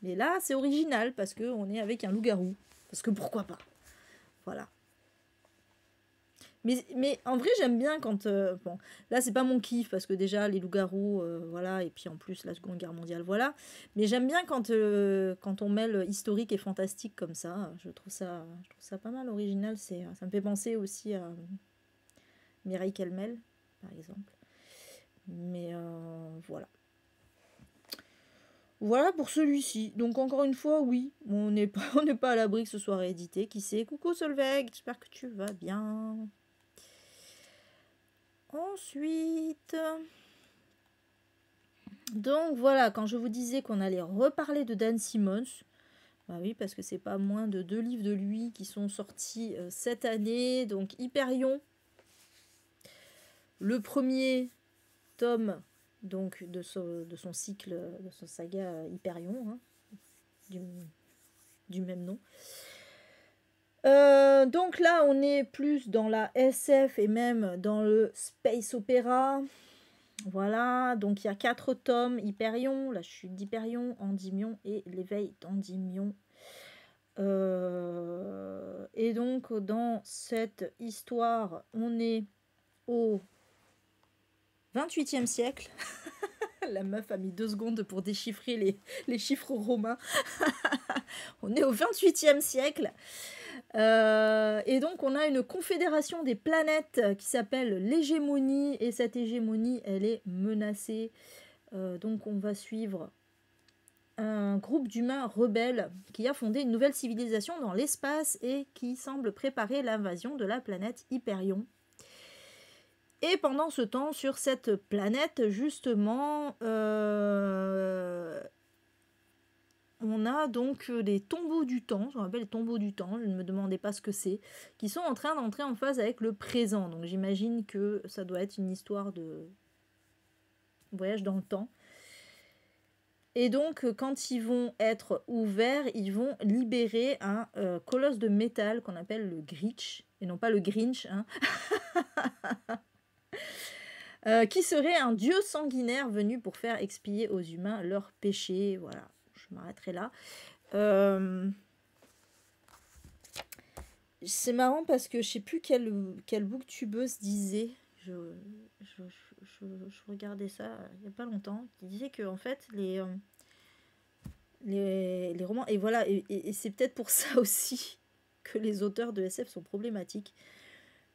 Mais là, c'est original, parce qu'on est avec un loup-garou. Parce que pourquoi pas? Voilà. Mais en vrai, j'aime bien quand... bon, là, c'est pas mon kiff, parce que déjà, les loups-garous, voilà, et puis en plus, la Seconde Guerre mondiale, voilà. Mais j'aime bien quand on mêle historique et fantastique comme ça. Je trouve ça pas mal original. Ça me fait penser aussi à Mireille Kelmel, par exemple. Mais voilà. Voilà pour celui-ci. Donc encore une fois, oui, on n'est pas à l'abri que ce soit réédité. Qui sait? Coucou Solveig, j'espère que tu vas bien. Ensuite, donc voilà, quand je vous disais qu'on allait reparler de Dan Simmons, bah oui, parce que c'est pas moins de 2 livres de lui qui sont sortis cette année. Donc Hyperion, le premier tome donc de son cycle, de son saga Hyperion, hein, du même nom. Donc là, on est plus dans la SF et même dans le space opéra. Voilà, donc il y a 4 tomes, Hyperion, la chute d'Hyperion, Endymion et l'éveil d'Endymion. Et donc dans cette histoire, on est au 28e siècle. La meuf a mis 2 secondes pour déchiffrer les chiffres romains. On est au 28e siècle. Et donc on a une confédération des planètes qui s'appelle l'hégémonie, et cette hégémonie, elle est menacée. Donc on va suivre un groupe d'humains rebelles qui a fondé une nouvelle civilisation dans l'espace et qui semble préparer l'invasion de la planète Hyperion. Et pendant ce temps, sur cette planète, justement, on a donc les tombeaux du temps, ce qu'on appelle les tombeaux du temps, je ne me demandais pas ce que c'est, qui sont en train d'entrer en phase avec le présent. Donc j'imagine que ça doit être une histoire de voyage dans le temps. Et donc, quand ils vont être ouverts, ils vont libérer un colosse de métal qu'on appelle le Grinch, et non pas le Grinch, hein, qui serait un dieu sanguinaire venu pour faire expier aux humains leurs péchés. Voilà, je m'arrêterai là. C'est marrant parce que je sais plus quelle booktubeuse disait, je regardais ça il n'y a pas longtemps, qui disait que en fait les romans, et voilà, et c'est peut-être pour ça aussi que les auteurs de SF sont problématiques,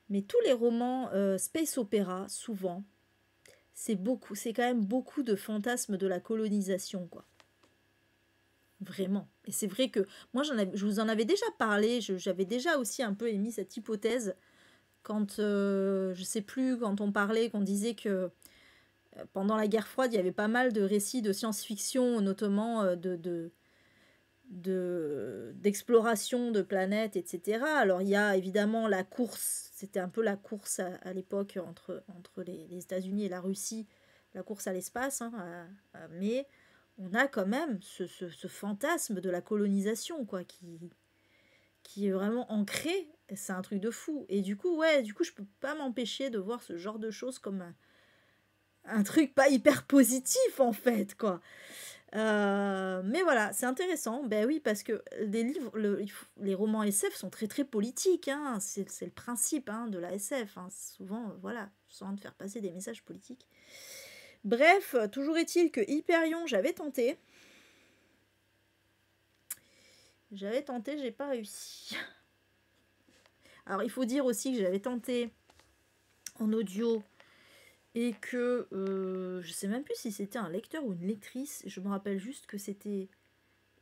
mais tous les romans space opéra, souvent, c'est quand même beaucoup de fantasmes de la colonisation, quoi. Vraiment. Et c'est vrai que moi, je vous en avais déjà parlé, j'avais déjà aussi un peu émis cette hypothèse quand, je sais plus, quand on parlait, qu'on disait que pendant la guerre froide, il y avait pas mal de récits de science-fiction, notamment d'exploration de planètes, etc. Alors, il y a évidemment la course, c'était un peu la course à l'époque entre les États-Unis et la Russie, la course à l'espace, hein, mais on a quand même ce fantasme de la colonisation, quoi, qui est vraiment ancré. C'est un truc de fou. Et du coup, je peux pas m'empêcher de voir ce genre de choses comme un truc pas hyper positif, en fait, quoi. Mais voilà, c'est intéressant. Ben oui, parce que des livres, les romans SF sont très très politiques, hein. C'est le principe, hein, de la SF, hein. Souvent, voilà, souvent de faire passer des messages politiques. Bref, toujours est-il que Hyperion, j'avais tenté. J'ai pas réussi. Alors, il faut dire aussi que j'avais tenté en audio et que je sais même plus si c'était un lecteur ou une lectrice. Je me rappelle juste que c'était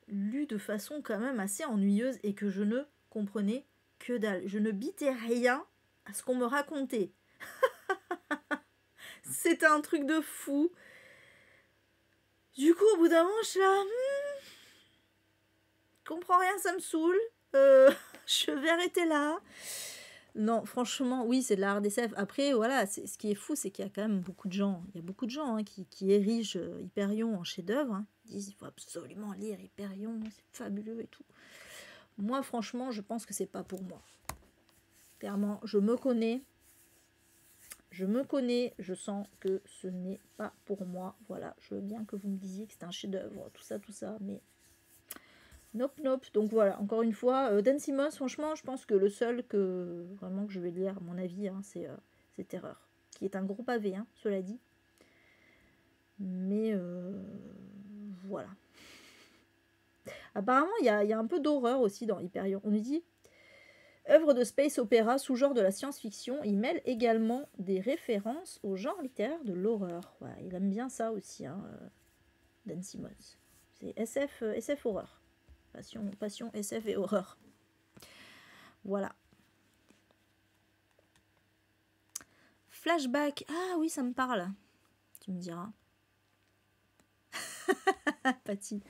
lu de façon quand même assez ennuyeuse et que je ne comprenais que dalle. Je ne bitais rien à ce qu'on me racontait. C'était un truc de fou. Du coup, au bout d'un moment, je suis là, je comprends rien, ça me saoule. Je vais arrêter là. Non, franchement, oui, c'est de la RDSF. Après, voilà, ce qui est fou, c'est qu'il y a quand même beaucoup de gens, hein, qui érigent Hyperion en chef-d'œuvre, hein. Ils disent, il faut absolument lire Hyperion, c'est fabuleux et tout. Moi, franchement, je pense que c'est pas pour moi. Clairement, je me connais, je sens que ce n'est pas pour moi. Voilà, je veux bien que vous me disiez que c'est un chef-d'œuvre, tout ça, mais nope. Donc voilà, encore une fois, Dan Simmons, franchement, je pense que le seul que je vais lire, à mon avis, hein, c'est Terreur, qui est un gros pavé, hein, cela dit. Mais voilà. Apparemment, il y a un peu d'horreur aussi dans Hyperion. On nous dit, œuvre de space opéra, sous-genre de la science-fiction, il mêle également des références au genre littéraire de l'horreur. Voilà, il aime bien ça aussi, hein, Dan Simmons. C'est SF horreur. Passion, SF et horreur. Voilà. Flashback. Ah oui, ça me parle. Tu me diras. Patty.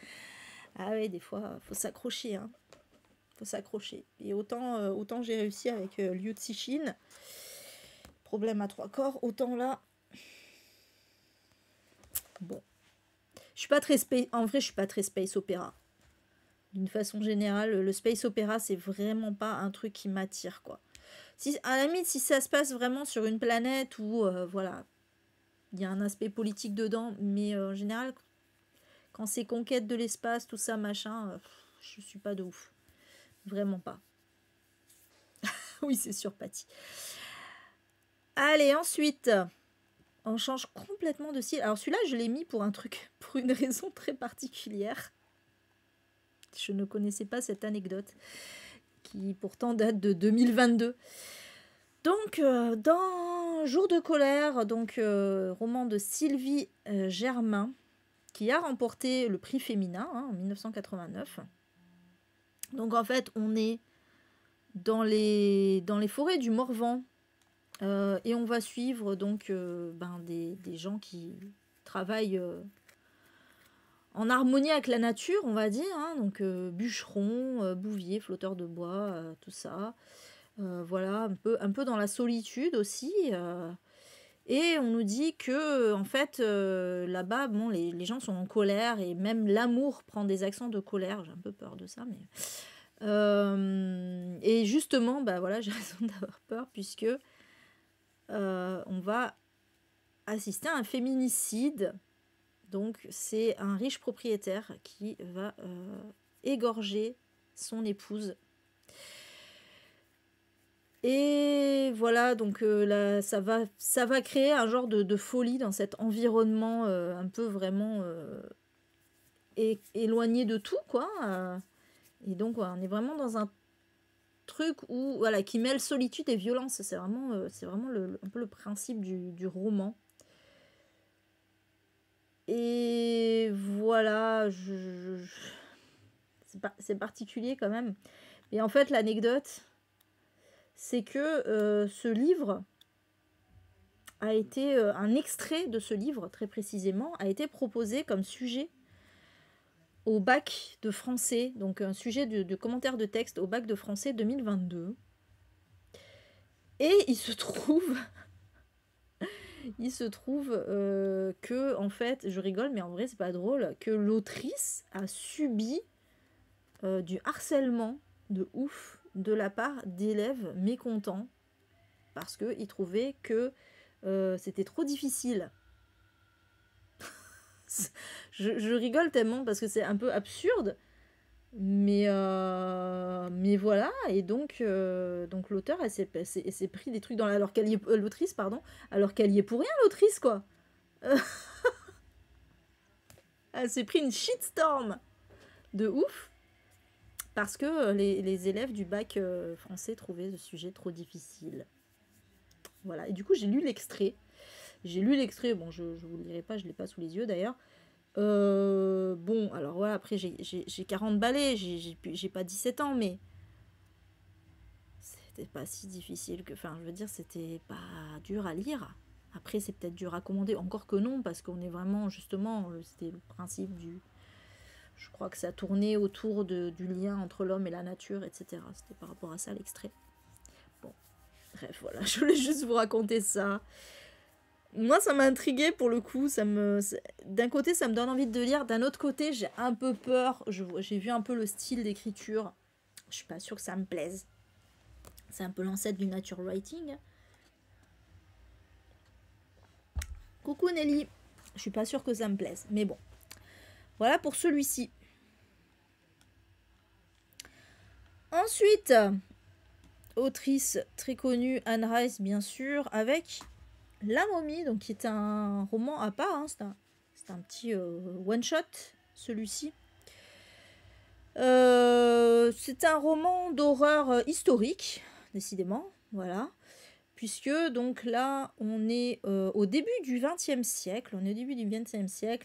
Ah oui, des fois, faut s'accrocher, hein. Faut s'accrocher. Et autant j'ai réussi avec Liu Cixin, problème à 3 corps, autant là... Bon. Je suis pas très en vrai, je suis pas très space opéra. D'une façon générale, le space opéra, c'est vraiment pas un truc qui m'attire, quoi. Si, à la limite, si ça se passe vraiment sur une planète où, voilà, il y a un aspect politique dedans, mais en général, quand c'est conquête de l'espace, tout ça, machin, je suis pas de ouf. Vraiment pas. Oui, c'est sûr, Patty. Allez, ensuite, on change complètement de style. Alors celui-là, je l'ai mis pour une raison très particulière. Je ne connaissais pas cette anecdote, qui pourtant date de 2022. Donc, dans Jour de colère, donc roman de Sylvie Germain, qui a remporté le prix féminin, hein, en 1989. Donc en fait, on est dans les forêts du Morvan, et on va suivre donc des gens qui travaillent en harmonie avec la nature, on va dire, hein, donc bûcherons, bouviers, flotteurs de bois, tout ça. Voilà, un peu dans la solitude aussi. Et on nous dit que, en fait, là-bas, bon, les gens sont en colère et même l'amour prend des accents de colère. J'ai un peu peur de ça, mais... et justement, bah voilà, j'ai raison d'avoir peur puisque on va assister à un féminicide. Donc, c'est un riche propriétaire qui va égorger son épouse. Et voilà, donc là, ça va créer un genre de folie dans cet environnement un peu vraiment éloigné de tout, quoi. Et donc, voilà, on est vraiment dans un truc où, voilà, qui mêle solitude et violence. C'est vraiment un peu le principe du roman. Et voilà, c'est particulier quand même. Et en fait, l'anecdote, c'est que ce livre a été, un extrait de ce livre, très précisément, a été proposé comme sujet au bac de français, donc un sujet de commentaire de texte au bac de français 2022. Et il se trouve que, en fait, je rigole, mais en vrai, c'est pas drôle, que l'autrice a subi du harcèlement de ouf de la part d'élèves mécontents parce qu'ils trouvaient que c'était trop difficile. je rigole tellement parce que c'est un peu absurde, mais voilà. Et donc l'auteur, elle s'est pris des trucs dans la... alors qu'elle y est... l'autrice, pardon, alors qu'elle y est pour rien, l'autrice, quoi. Elle s'est pris une shitstorm de ouf parce que les élèves du bac français trouvaient ce sujet trop difficile. Voilà, et du coup j'ai lu l'extrait. Bon, je vous le dirai pas, je l'ai pas sous les yeux d'ailleurs. Bon, alors voilà, après j'ai 40 balais, j'ai pas 17 ans, mais c'était pas si difficile que... Enfin, je veux dire, c'était pas dur à lire. Après, c'est peut-être dur à commander, encore que non, parce qu'on est vraiment, justement, c'était le principe du... Je crois que ça tournait autour du lien entre l'homme et la nature, etc. C'était par rapport à ça, l'extrait. Bon, bref, voilà, je voulais juste vous raconter ça. Moi, ça m'a intriguée pour le coup. D'un côté, ça me donne envie de lire. D'un autre côté, j'ai un peu peur. J'ai vu un peu le style d'écriture. Je suis pas sûre que ça me plaise. C'est un peu l'ancêtre du nature writing. Coucou Nelly. Je suis pas sûre que ça me plaise. Mais bon. Voilà pour celui-ci. Ensuite, autrice très connue, Anne Rice, bien sûr, avec La Momie, donc qui est un roman à part. Hein, c'est un petit one-shot, celui-ci. C'est un roman d'horreur historique, décidément, voilà. Puisque donc là, on est au début du XXe siècle,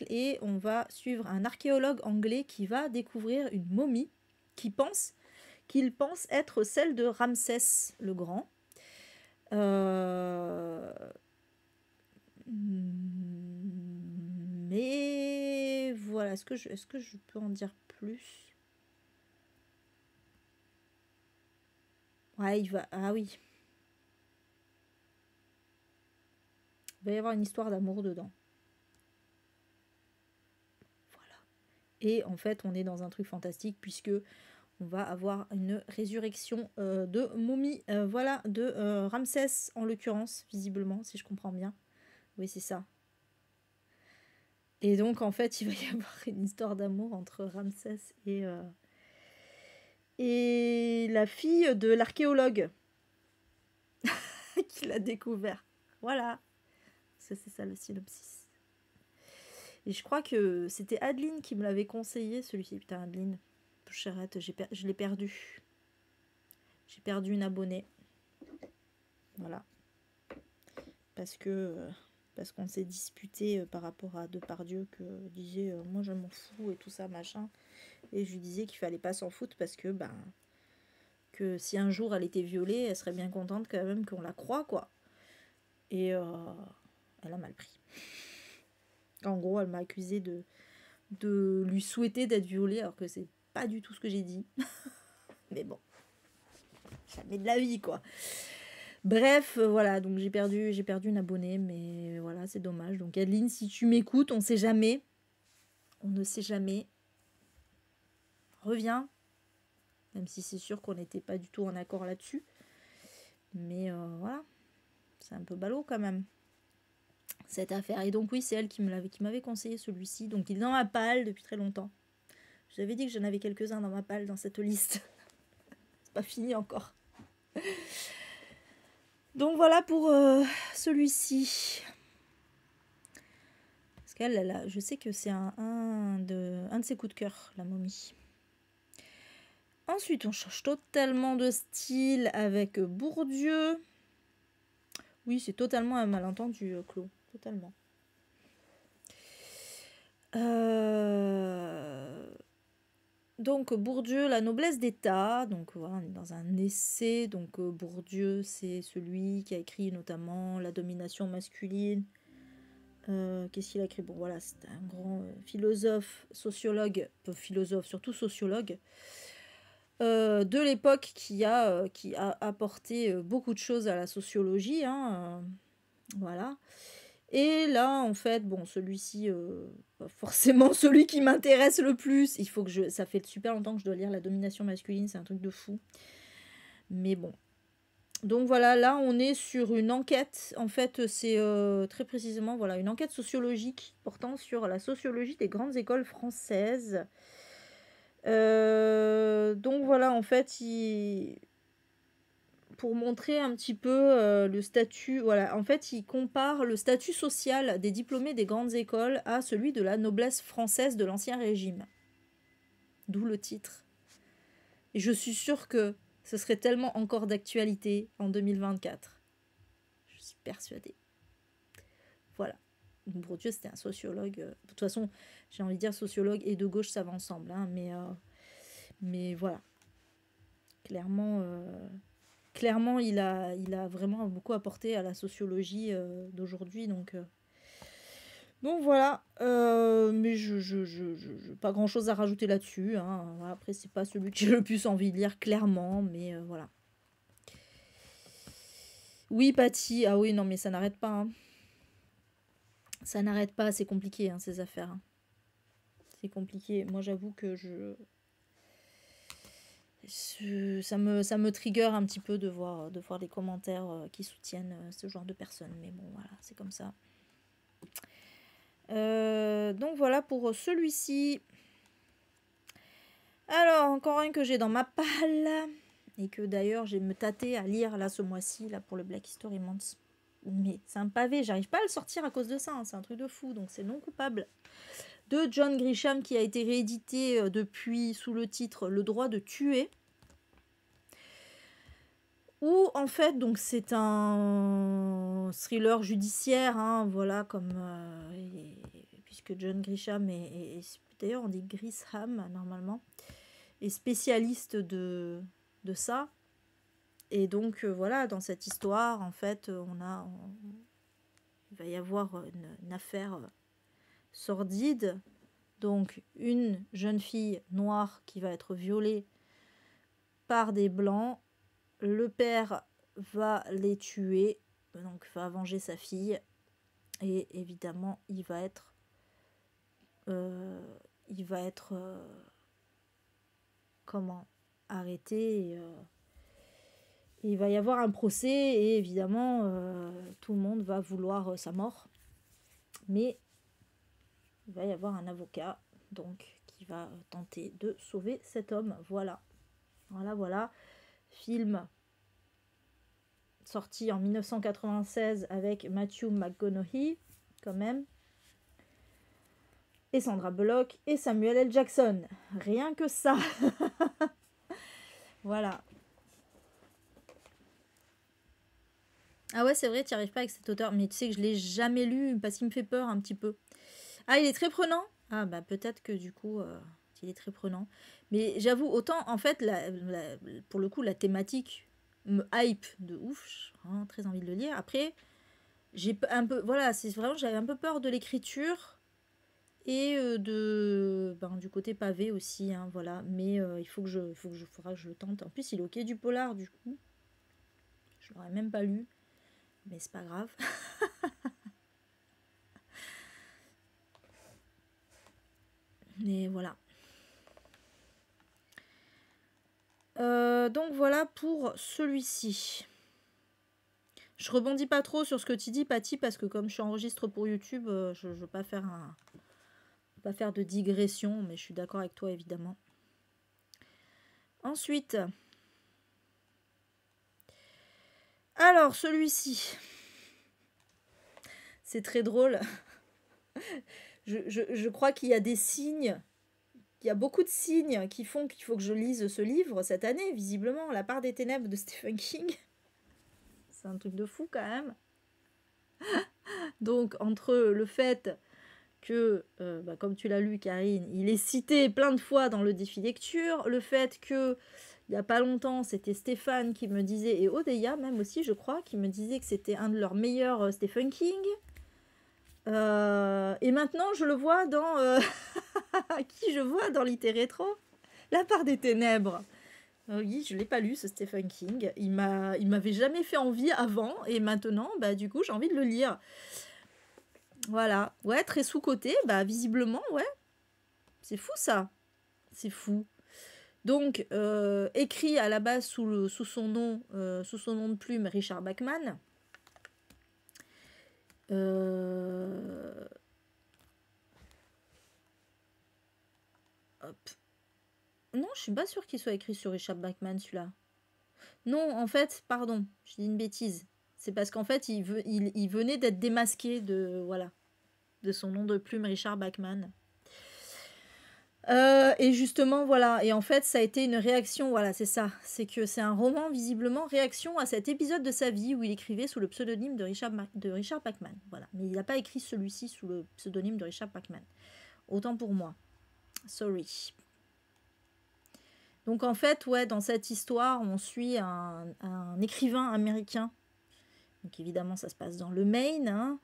et on va suivre un archéologue anglais qui va découvrir une momie qu'il pense être celle de Ramsès le Grand. Mais voilà, est-ce que je peux en dire plus? Ouais, ah oui. Il va y avoir une histoire d'amour dedans. Voilà. Et en fait, on est dans un truc fantastique puisque on va avoir une résurrection de momie. Voilà, de Ramsès en l'occurrence, visiblement, si je comprends bien. Oui, c'est ça. Et donc, en fait, il va y avoir une histoire d'amour entre Ramsès et la fille de l'archéologue qui l'a découvert. Voilà. C'est ça le synopsis. Et je crois que c'était Adeline qui me l'avait conseillé, celui-ci. Putain, Adeline, charrette, je l'ai perdu. J'ai perdu une abonnée. Voilà. Parce qu'on s'est disputé par rapport à Depardieu, que disait moi je m'en fous et tout ça, machin. Et je lui disais qu'il fallait pas s'en foutre parce que, que si un jour elle était violée, elle serait bien contente quand même qu'on la croie, quoi. Et elle a mal pris. En gros, elle m'a accusé de lui souhaiter d'être violée, alors que c'est pas du tout ce que j'ai dit. Mais bon, jamais de la vie, quoi. Bref, voilà, donc j'ai perdu une abonnée, mais voilà, c'est dommage. Donc Adeline, si tu m'écoutes, on sait jamais. On ne sait jamais. Reviens. Même si c'est sûr qu'on n'était pas du tout en accord là-dessus. Mais voilà, c'est un peu ballot quand même, cette affaire. Et donc oui, c'est elle qui m'avait conseillé celui-ci. Donc il est dans ma palle depuis très longtemps. Je vous avais dit que j'en avais quelques-uns dans ma palle, dans cette liste. C'est pas fini encore. Donc voilà pour celui-ci. Parce qu'elle, je sais que c'est un de ses coups de cœur, la momie. Ensuite, on change totalement de style avec Bourdieu. Oui, c'est totalement un malentendu, Claude. Totalement. Donc Bourdieu, la noblesse d'État. Donc voilà, on est dans un essai. Donc Bourdieu, c'est celui qui a écrit notamment La domination masculine. Qu'est-ce qu'il a écrit? Bon voilà, c'est un grand philosophe, sociologue, philosophe, surtout sociologue, de l'époque qui a apporté beaucoup de choses à la sociologie, hein, voilà. Et là, en fait, bon, celui-ci, pas forcément celui qui m'intéresse le plus. Il faut que ça fait super longtemps que je dois lire La domination masculine, c'est un truc de fou. Mais bon. Donc voilà, là, on est sur une enquête. En fait, c'est très précisément, voilà, une enquête sociologique portant sur la sociologie des grandes écoles françaises. Donc voilà, en fait, pour montrer un petit peu le statut, voilà, en fait, il compare le statut social des diplômés des grandes écoles à celui de la noblesse française de l'Ancien Régime. D'où le titre. Et je suis sûre que ce serait tellement encore d'actualité en 2024. Je suis persuadée. Voilà. Bourdieu, c'était un sociologue. De toute façon, j'ai envie de dire sociologue et de gauche, ça va ensemble. Hein, mais voilà. Clairement, il a vraiment beaucoup apporté à la sociologie d'aujourd'hui. Donc voilà. Mais je pas grand-chose à rajouter là-dessus. Hein. Voilà, après, c'est pas celui que j'ai le plus envie de lire, clairement. Mais voilà. Oui, Patty. Ah oui, non, mais ça n'arrête pas. Hein. Ça n'arrête pas. C'est compliqué, hein, ces affaires. Hein. C'est compliqué. Moi, j'avoue que ça me trigger un petit peu de voir les commentaires qui soutiennent ce genre de personnes. Mais bon, voilà, c'est comme ça. Donc voilà pour celui-ci. Alors, encore un que j'ai dans ma palle. Et que d'ailleurs, j'ai me tâté à lire là ce mois-ci là pour le Black History Month. Mais c'est un pavé, j'arrive pas à le sortir à cause de ça. Hein, c'est un truc de fou, donc c'est non coupable. De John Grisham qui a été réédité depuis sous le titre Le droit de tuer. Où en fait, donc c'est un thriller judiciaire, hein, voilà, comme puisque John Grisham est d'ailleurs on dit Grisham normalement, est spécialiste de ça. Et donc voilà, dans cette histoire, en fait, il va y avoir une affaire sordide. Donc une jeune fille noire qui va être violée par des blancs. Le père va les tuer, donc va venger sa fille. Et évidemment, il va être arrêté. Et il va y avoir un procès et évidemment, tout le monde va vouloir sa mort. Mais il va y avoir un avocat donc qui va tenter de sauver cet homme. Voilà. Film sorti en 1996 avec Matthew McConaughey, quand même. Et Sandra Bullock et Samuel L. Jackson. Rien que ça. Voilà. Ah ouais, c'est vrai, tu n'y arrives pas avec cet auteur. Mais tu sais que je ne l'ai jamais lu parce qu'il me fait peur un petit peu. Ah, il est très prenant. Ah bah peut-être que du coup, il est très prenant. Mais j'avoue, autant en fait, pour le coup, la thématique me hype de ouf. J'ai vraiment très envie de le lire. Après, j'ai un peu, voilà, c'est vraiment, j'avais un peu peur de l'écriture et du côté pavé aussi, hein, voilà. Mais il faudra que je le tente. En plus, il est ok du polar, du coup. je l'aurais même pas lu. Mais c'est pas grave. Mais voilà. Donc voilà pour celui-ci. Je rebondis pas trop sur ce que tu dis, Patty, parce que comme je suis enregistre pour YouTube, je ne veux pas faire de digression, mais je suis d'accord avec toi, évidemment. Ensuite, alors celui-ci, c'est très drôle. Je crois qu'il y a des signes, il y a beaucoup de signes qui font qu'il faut que je lise ce livre cette année, visiblement, La part des ténèbres de Stephen King. C'est un truc de fou quand même. Donc, entre le fait que, comme tu l'as lu, Karine, il est cité plein de fois dans le défi lecture, le fait que, il n'y a pas longtemps, c'était Stéphane qui me disait, et Odeya même aussi, je crois, qui me disait que c'était un de leurs meilleurs Stephen King. Et maintenant, je le vois dans... qui je vois dans Littérétro, La part des ténèbres. Oui, je ne l'ai pas lu, ce Stephen King. Il m'avait jamais fait envie avant, et maintenant, du coup, j'ai envie de le lire. Voilà. Ouais, très sous-coté, visiblement, ouais. C'est fou, ça. C'est fou. Donc, écrit à la base sous son nom de plume, Richard Bachman. Hop. Non, je suis pas sûre qu'il soit écrit sur Richard Bachman, celui-là. Non, en fait, pardon, je dis une bêtise. C'est parce qu'en fait, il venait d'être démasqué de son nom de plume, Richard Bachman. Et justement, voilà. Et en fait, ça a été une réaction, voilà, c'est ça. C'est que c'est un roman, visiblement, réaction à cet épisode de sa vie où il écrivait sous le pseudonyme de Richard Bachman. Voilà. Mais il n'a pas écrit celui-ci sous le pseudonyme de Richard Bachman. Autant pour moi. Sorry. Donc en fait, ouais, dans cette histoire, on suit un écrivain américain. Donc évidemment, ça se passe dans le Maine, hein,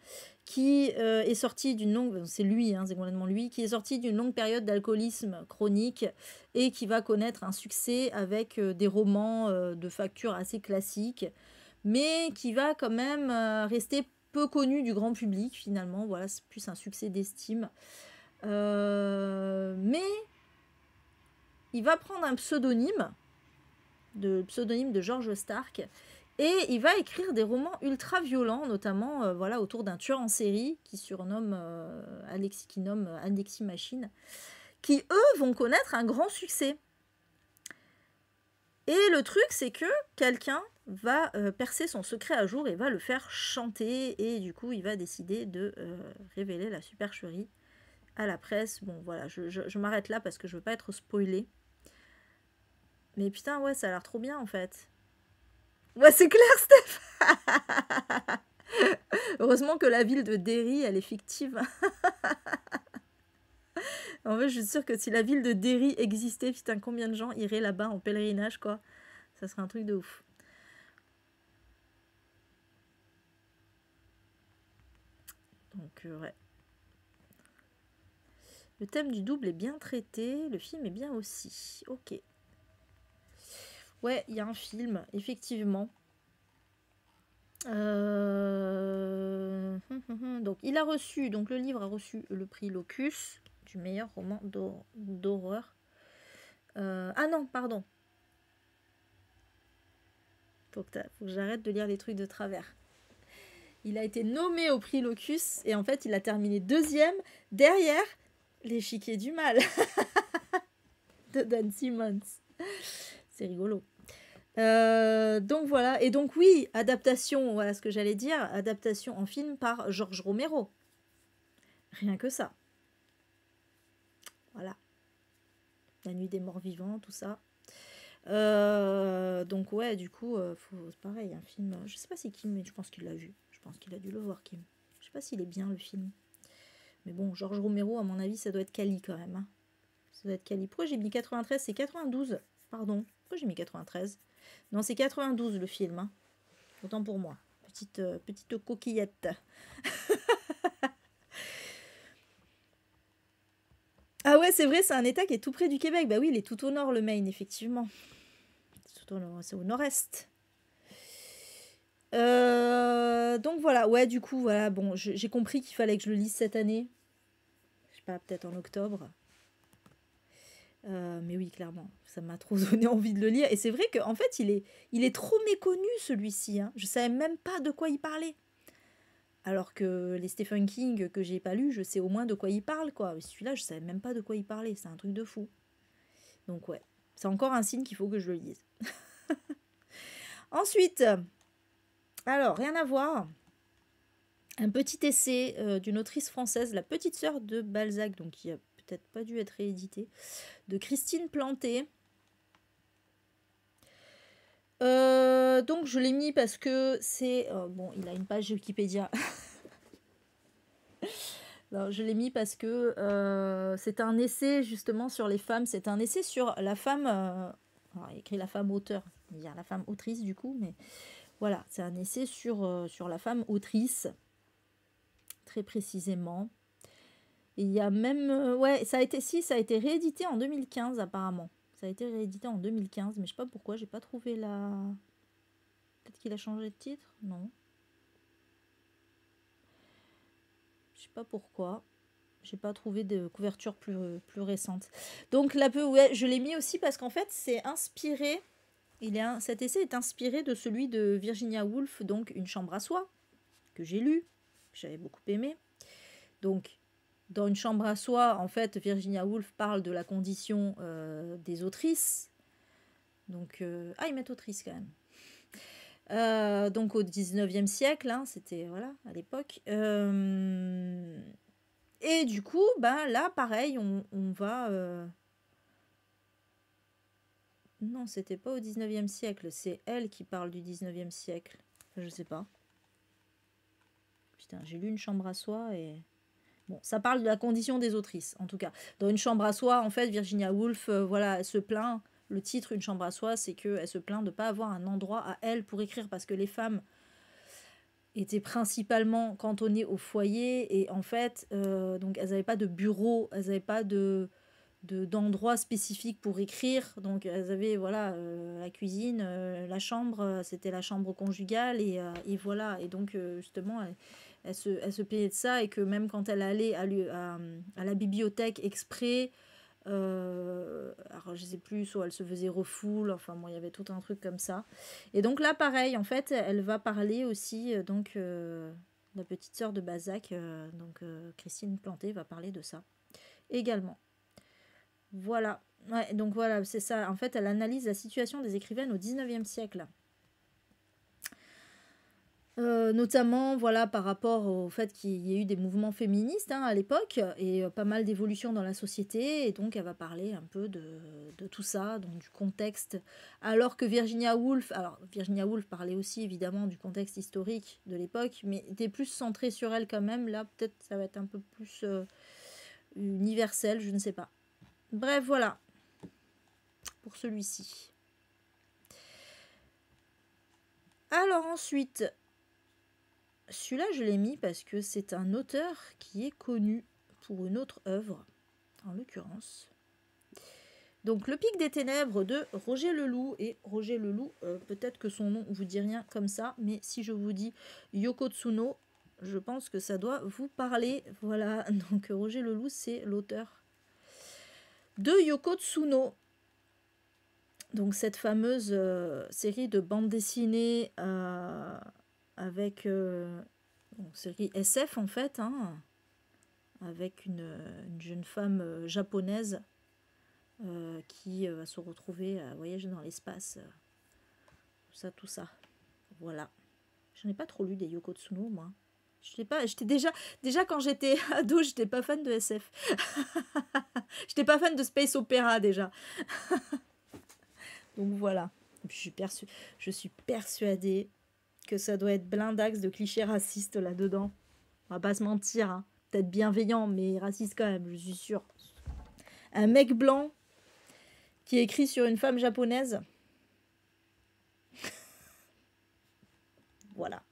qui est sorti d'une longue... C'est lui, hein, c'est complètement lui, qui est sorti d'une longue période d'alcoolisme chronique et qui va connaître un succès avec des romans de facture assez classique, mais qui va quand même rester peu connu du grand public, finalement. Voilà, c'est plus un succès d'estime. Mais il va prendre un pseudonyme de George Stark, et il va écrire des romans ultra violents, notamment autour d'un tueur en série qui nomme Alexis Machine, qui eux vont connaître un grand succès. Et le truc, c'est que quelqu'un va percer son secret à jour et va le faire chanter, et du coup il va décider de révéler la supercherie à la presse. Bon voilà, je m'arrête là parce que je veux pas être spoilée. Mais putain, ouais, ça a l'air trop bien, en fait. Ouais, c'est clair, Steph. Heureusement que la ville de Derry, elle est fictive. En fait, je suis sûre que si la ville de Derry existait, putain, combien de gens iraient là-bas en pèlerinage, quoi. Ça serait un truc de ouf. Donc, ouais. Le thème du double est bien traité. Le film est bien aussi. Ok. Ouais, il y a un film, effectivement. Donc, il a reçu, donc le livre a reçu le prix Locus du meilleur roman d'horreur. Ah non, pardon. Faut que j'arrête de lire les trucs de travers. Il a été nommé au prix Locus et en fait, il a terminé deuxième derrière L'échiquier du mal de Dan Simmons. C'est rigolo. Donc voilà, et donc oui, adaptation, voilà ce que j'allais dire, adaptation en film par George Romero. Rien que ça. Voilà. La nuit des morts vivants, tout ça. Donc ouais, du coup, c'est pareil, un film, je sais pas si Kim, mais je pense qu'il l'a vu. Je pense qu'il a dû le voir, Kim. Je sais pas s'il est bien, le film. Mais bon, George Romero, à mon avis, ça doit être quali quand même. Hein. Ça doit être quali. Pourquoi j'ai mis 93 ? C'est 92. Pardon. Pourquoi j'ai mis 93 ? Non, c'est 92 le film. Hein. Autant pour moi. Petite coquillette. Ah ouais, c'est vrai, c'est un état qui est tout près du Québec. Bah oui, il est tout au nord, le Maine, effectivement. C'est au nord-est. Donc voilà, ouais, du coup, voilà, bon, j'ai compris qu'il fallait que je le lise cette année. Je sais pas, peut-être en octobre. Mais oui, clairement, ça m'a trop donné envie de le lire. Et c'est vrai qu'en fait, il est trop méconnu, celui-ci. Hein. Je savais même pas de quoi il parlait. Alors que les Stephen King que j'ai pas lus, je sais au moins de quoi il parle, quoi. Mais celui-là, je savais même pas de quoi il parlait. C'est un truc de fou. Donc ouais, c'est encore un signe qu'il faut que je le lise. Ensuite, alors, rien à voir. Un petit essai d'une autrice française, la petite sœur de Balzac, donc qui a peut-être pas dû être réédité, de Christine Planté. Donc je l'ai mis parce que c'est... bon, il a une page Wikipédia. Non, je l'ai mis parce que c'est un essai justement sur les femmes. C'est un essai sur la femme... alors, il a écrit la femme auteur, il y a la femme autrice du coup, mais voilà, c'est un essai sur la femme autrice, très précisément. Et il y a même... ouais, ça a été réédité en 2015 apparemment. Ça a été réédité en 2015, mais je sais pas pourquoi, j'ai pas trouvé la... Peut-être qu'il a changé de titre? Non. Je sais pas pourquoi. J'ai pas trouvé de couverture plus récente. Donc là, ouais, je l'ai mis aussi parce qu'en fait, c'est inspiré... cet essai est inspiré de celui de Virginia Woolf, donc Une chambre à soi, que j'ai lu, que j'avais beaucoup aimé. Donc, dans Une chambre à soi, en fait, Virginia Woolf parle de la condition des autrices. Donc, ils mettent autrice quand même. Donc au 19e siècle, hein, c'était voilà, à l'époque. Et du coup, là, pareil, on va... Non, c'était pas au 19e siècle, c'est elle qui parle du 19e siècle. Enfin, je sais pas. Putain, j'ai lu Une chambre à soi et... Bon, ça parle de la condition des autrices, en tout cas. Dans Une chambre à soi, en fait, Virginia Woolf, voilà, elle se plaint. Le titre Une chambre à soi, c'est qu'elle se plaint de ne pas avoir un endroit à elle pour écrire, parce que les femmes étaient principalement cantonnées au foyer, et en fait, donc elles n'avaient pas de bureau, elles n'avaient pas d'endroit spécifique pour écrire, donc elles avaient voilà la cuisine, la chambre, c'était la chambre conjugale, et voilà, et donc justement elle se plaignait de ça, et que même quand elle allait à la bibliothèque exprès, alors je sais plus, soit elle se faisait refoule, enfin bon, il y avait tout un truc comme ça. Et donc là pareil, en fait elle va parler aussi la petite sœur de Balzac, Christine Planté va parler de ça également. Voilà, ouais, donc voilà, c'est ça. En fait, elle analyse la situation des écrivaines au 19e siècle. Notamment, voilà, par rapport au fait qu'il y ait eu des mouvements féministes à l'époque, et pas mal d'évolutions dans la société. Et donc, elle va parler un peu de tout ça, donc du contexte. Alors que Virginia Woolf parlait aussi évidemment du contexte historique de l'époque, mais était plus centrée sur elle quand même. Là, peut-être ça va être un peu plus universel, je ne sais pas. Bref, voilà, pour celui-ci. Alors ensuite, celui-là je l'ai mis parce que c'est un auteur qui est connu pour une autre œuvre, en l'occurrence. Donc Le Pic des Ténèbres de Roger Leloup. Et Roger Leloup, peut-être que son nom vous dit rien comme ça, mais si je vous dis Yoko Tsuno, je pense que ça doit vous parler. Voilà, donc Roger Leloup, c'est l'auteur de Yoko Tsuno. Donc cette fameuse série de bandes dessinées avec série SF en fait, hein, avec une jeune femme japonaise qui va se retrouver à voyager dans l'espace, tout ça. Voilà. J'en ai pas trop lu des Yoko Tsuno, moi. J'étais déjà quand j'étais ado, j'étais pas fan de SF. J'étais pas fan de space opéra déjà. Donc voilà. Et puis je suis persuadée que ça doit être blindax de clichés racistes là-dedans. On va pas se mentir, hein. Peut-être bienveillant, mais raciste quand même, je suis sûre. Un mec blanc qui écrit sur une femme japonaise. Voilà.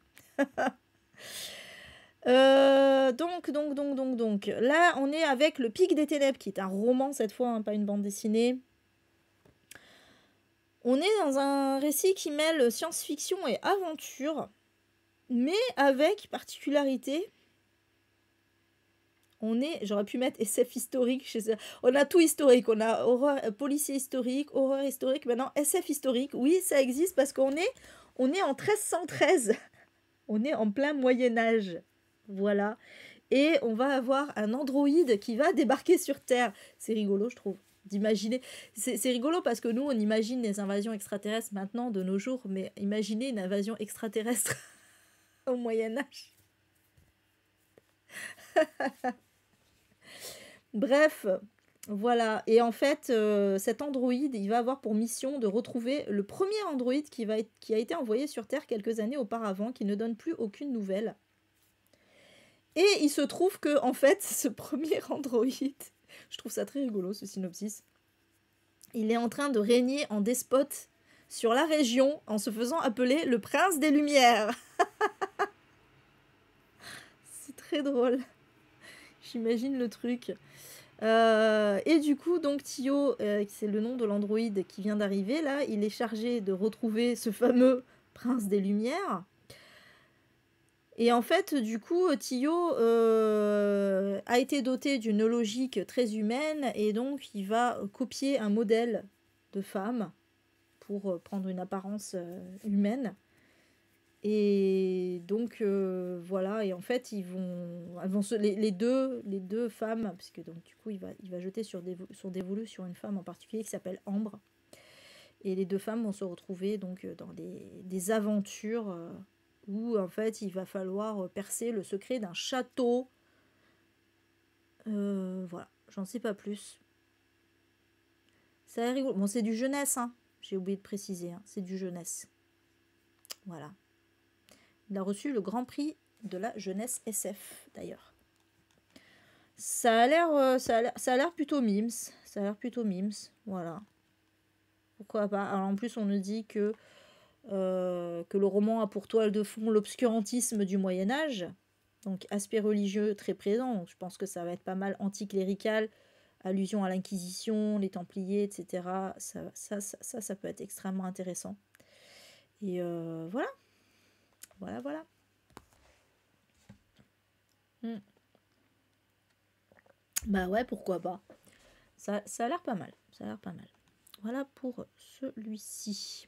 Donc. Là, on est avec Le Pic des Ténèbres, qui est un roman cette fois, hein, pas une bande dessinée. On est dans un récit qui mêle science-fiction et aventure. Mais avec particularité, j'aurais pu mettre SF historique, on a tout historique, on a horreur, policier historique, horreur historique, maintenant SF historique, oui ça existe parce on est en 1313, on est en plein Moyen-Âge, voilà, et on va avoir un androïde qui va débarquer sur Terre, c'est rigolo je trouve, d'imaginer, c'est rigolo parce que nous on imagine les invasions extraterrestres maintenant de nos jours, mais imaginez une invasion extraterrestre au Moyen-Âge. Bref, voilà. Et en fait, cet androïde, il va avoir pour mission de retrouver le premier androïde qui a été envoyé sur Terre quelques années auparavant, qui ne donne plus aucune nouvelle. Et il se trouve que, en fait, ce premier androïde, je trouve ça très rigolo ce synopsis, il est en train de régner en despote sur la région en se faisant appeler le prince des Lumières. C'est très drôle. J'imagine le truc. Et du coup, donc Tio, c'est le nom de l'androïde qui vient d'arriver, là, il est chargé de retrouver ce fameux prince des Lumières. Et en fait, du coup, Tio a été doté d'une logique très humaine, et donc il va copier un modèle de femme pour prendre une apparence humaine. Et donc voilà, et en fait les deux femmes, puisque donc du coup il va jeter son dévolu sur une femme en particulier qui s'appelle Ambre, et les deux femmes vont se retrouver donc dans des aventures où en fait il va falloir percer le secret d'un château. Voilà, j'en sais pas plus. Ça a l'air rigolo. Bon, c'est du jeunesse, hein. J'ai oublié de préciser, hein. C'est du jeunesse. Voilà. Il a reçu le Grand Prix de la jeunesse SF, d'ailleurs. Ça a l'air plutôt mimes. Ça a l'air plutôt mimes, voilà. Pourquoi pas. Alors en plus, on nous dit que le roman a pour toile de fond l'obscurantisme du Moyen-Âge. Donc aspect religieux très présent. Donc, je pense que ça va être pas mal anticlérical. Allusion à l'Inquisition, les Templiers, etc. Ça peut être extrêmement intéressant. Et voilà. Voilà. Bah ouais, pourquoi pas. Ça a l'air pas mal. Voilà pour celui-ci.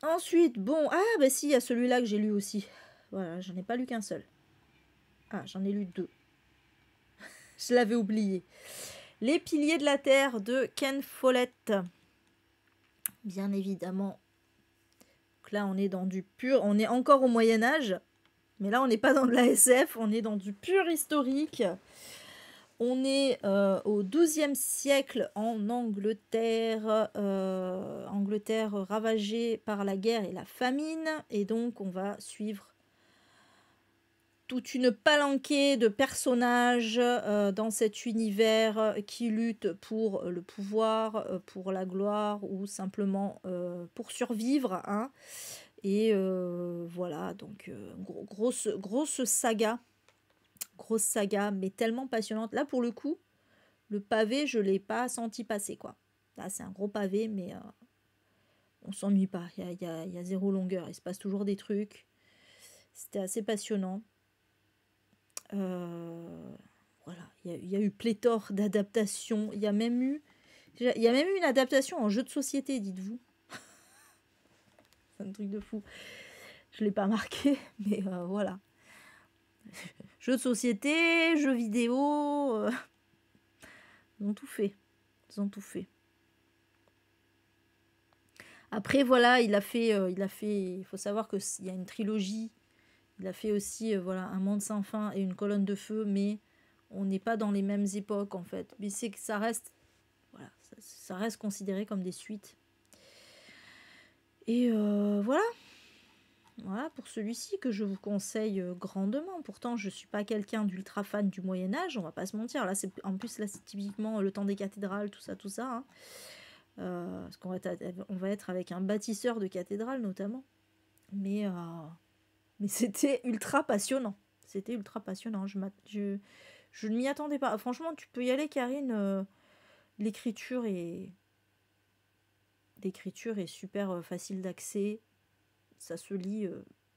Ensuite, bon, bah si, il y a celui-là que j'ai lu aussi. Voilà, j'en ai pas lu qu'un seul. Ah, j'en ai lu 2. Je l'avais oublié. Les piliers de la Terre de Ken Follett. Bien évidemment. Donc là, on est dans du pur... On est encore au Moyen-Âge. Mais là, on n'est pas dans de la SF. On est dans du pur historique. On est au XIIe siècle en Angleterre. Angleterre ravagée par la guerre et la famine. Et donc, on va suivre toute une palanquée de personnages dans cet univers qui luttent pour le pouvoir, pour la gloire ou simplement pour survivre. Hein. Et voilà, donc grosse saga. Grosse saga, mais tellement passionnante. Là, pour le coup, le pavé, je ne l'ai pas senti passer, quoi. Là, c'est un gros pavé, mais on s'ennuie pas. Il y a zéro longueur. Il se passe toujours des trucs. C'était assez passionnant. Voilà, il y a eu pléthore d'adaptations. Il y a même eu une adaptation en jeu de société, dites-vous. C'est un truc de fou. Je l'ai pas marqué, mais voilà. Jeux de société, jeux vidéo, ils ont tout fait. Après, voilà, il faut savoir qu'il y a une trilogie. Il a fait aussi voilà, Un monde sans fin et Une colonne de feu, mais on n'est pas dans les mêmes époques en fait. Mais c'est que ça reste considéré comme des suites. Et voilà pour celui-ci que je vous conseille grandement. Pourtant, je suis pas quelqu'un d'ultra fan du Moyen-Âge, on va pas se mentir. Là, c'est typiquement le temps des cathédrales, tout ça. Hein. Parce qu'on va être avec un bâtisseur de cathédrale notamment. Mais c'était ultra passionnant. Je ne m'y attendais pas. Franchement, tu peux y aller, Karine. L'écriture est super facile d'accès. ça se lit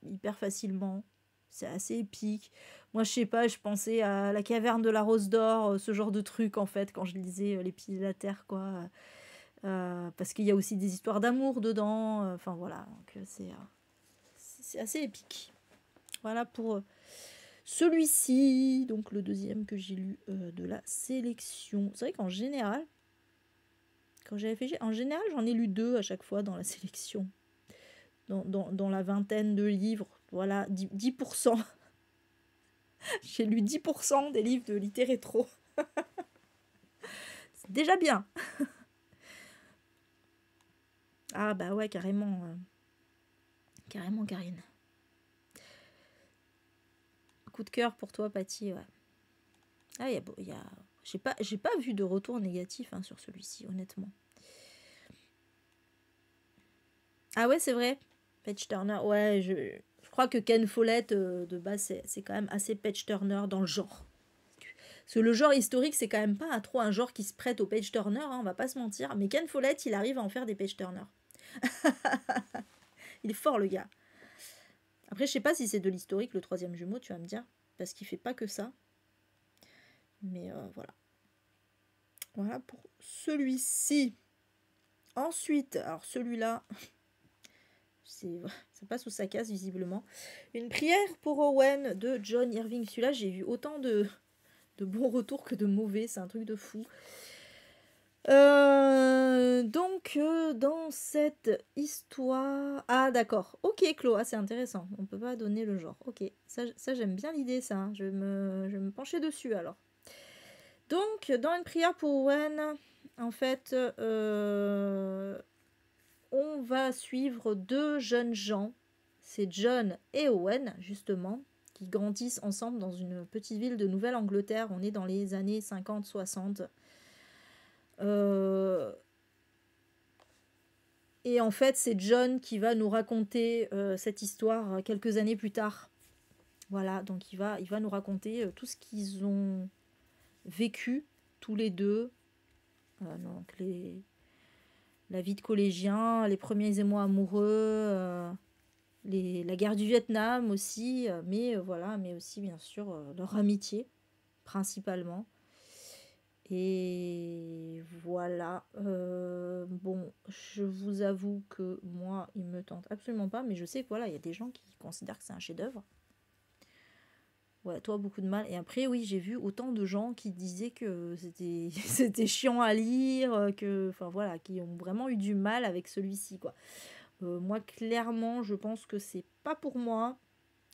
hyper facilement. C'est assez épique. Moi, je sais pas, je pensais à La caverne de la rose d'or, ce genre de truc, en fait, quand je lisais Les Piliers de la Terre, quoi. Parce qu'il y a aussi des histoires d'amour dedans. Enfin, voilà. Donc, c'est assez épique. Voilà pour celui-ci. Donc, le deuxième que j'ai lu de la sélection. C'est vrai qu'en général, quand j'ai réfléchi, en général, j'en ai lu 2 à chaque fois dans la sélection. Dans la vingtaine de livres. Voilà, 10%. J'ai lu 10% des livres de littérétro. C'est déjà bien. Ah bah ouais, carrément. Carrément, Karine. Coup de cœur pour toi, Patty. Ouais. Ah, j'ai pas vu de retour négatif sur celui-ci, honnêtement. Ah ouais, c'est vrai. Page Turner. Ouais, je crois que Ken Follett, de base, c'est quand même assez Page Turner dans le genre. Parce que le genre historique, c'est quand même pas trop un genre qui se prête au Page Turner, on va pas se mentir. Mais Ken Follett, il arrive à en faire des Page Turner. Il est fort, le gars. Après, je sais pas si c'est de l'historique, le troisième jumeau, tu vas me dire. Parce qu'il fait pas que ça. Mais voilà. Voilà pour celui-ci. Ensuite, alors celui-là, ça passe sous sa case, visiblement. Une prière pour Owen de John Irving. Celui-là, j'ai vu autant de bons retours que de mauvais. C'est un truc de fou. Donc, dans cette histoire... Ah, d'accord. Ok, Chloé, c'est intéressant. On peut pas donner le genre. Ok, ça j'aime bien l'idée, ça. Je vais me pencher dessus, alors. Donc, dans une prière pour Owen, en fait, on va suivre 2 jeunes gens. C'est John et Owen, justement, qui grandissent ensemble dans une petite ville de Nouvelle-Angleterre. On est dans les années 50-60. Et en fait, c'est John qui va nous raconter cette histoire quelques années plus tard. Voilà, donc il va nous raconter tout ce qu'ils ont vécu, tous les deux. Donc la vie de collégien, les premiers émois amoureux, la guerre du Vietnam aussi, mais voilà, mais aussi bien sûr leur amitié, principalement. Et voilà. Bon, je vous avoue que moi, il me tente absolument pas, mais je sais que voilà, il y a des gens qui considèrent que c'est un chef-d'œuvre. Ouais, toi, beaucoup de mal. Et après, oui, j'ai vu autant de gens qui disaient que c'était chiant à lire, enfin voilà, qui ont vraiment eu du mal avec celui-ci, quoi. Moi, clairement, je pense que c'est pas pour moi.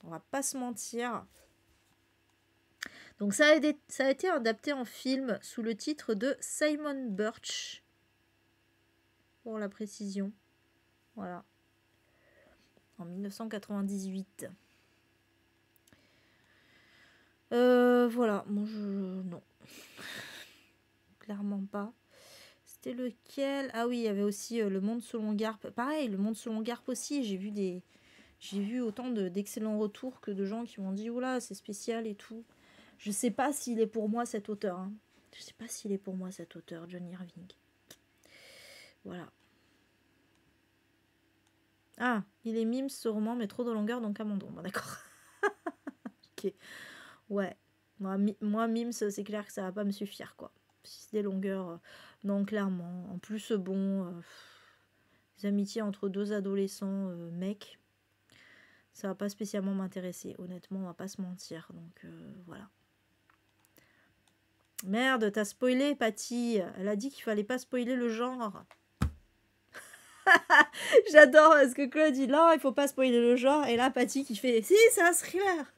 On va pas se mentir. Donc ça a été adapté en film sous le titre de Simon Birch. Pour la précision. Voilà. En 1998. Voilà. Moi, non. Clairement pas. C'était lequel? Ah oui, il y avait aussi Le Monde selon Garp. Pareil, Le Monde selon Garp aussi. J'ai vu autant d'excellents retours que de gens qui m'ont dit oula, c'est spécial et tout. Je sais pas s'il est pour moi cet auteur. Je sais pas s'il est pour moi cet auteur, John Irving. Voilà. Ah, il est Mims ce roman, mais trop de longueur, donc abandon. Bon, d'accord. Ok. Ouais. Moi, Mims, c'est clair que ça va pas me suffire, quoi. Si c'est des longueurs, non, clairement. En plus, bon, les amitiés entre 2 adolescents mecs, ça va pas spécialement m'intéresser. Honnêtement, on va pas se mentir. Donc, voilà. Merde, t'as spoilé, Patty. Elle a dit qu'il fallait pas spoiler le genre. J'adore parce que Claude dit non, il faut pas spoiler le genre. Et là, Patty qui fait si, c'est un thriller.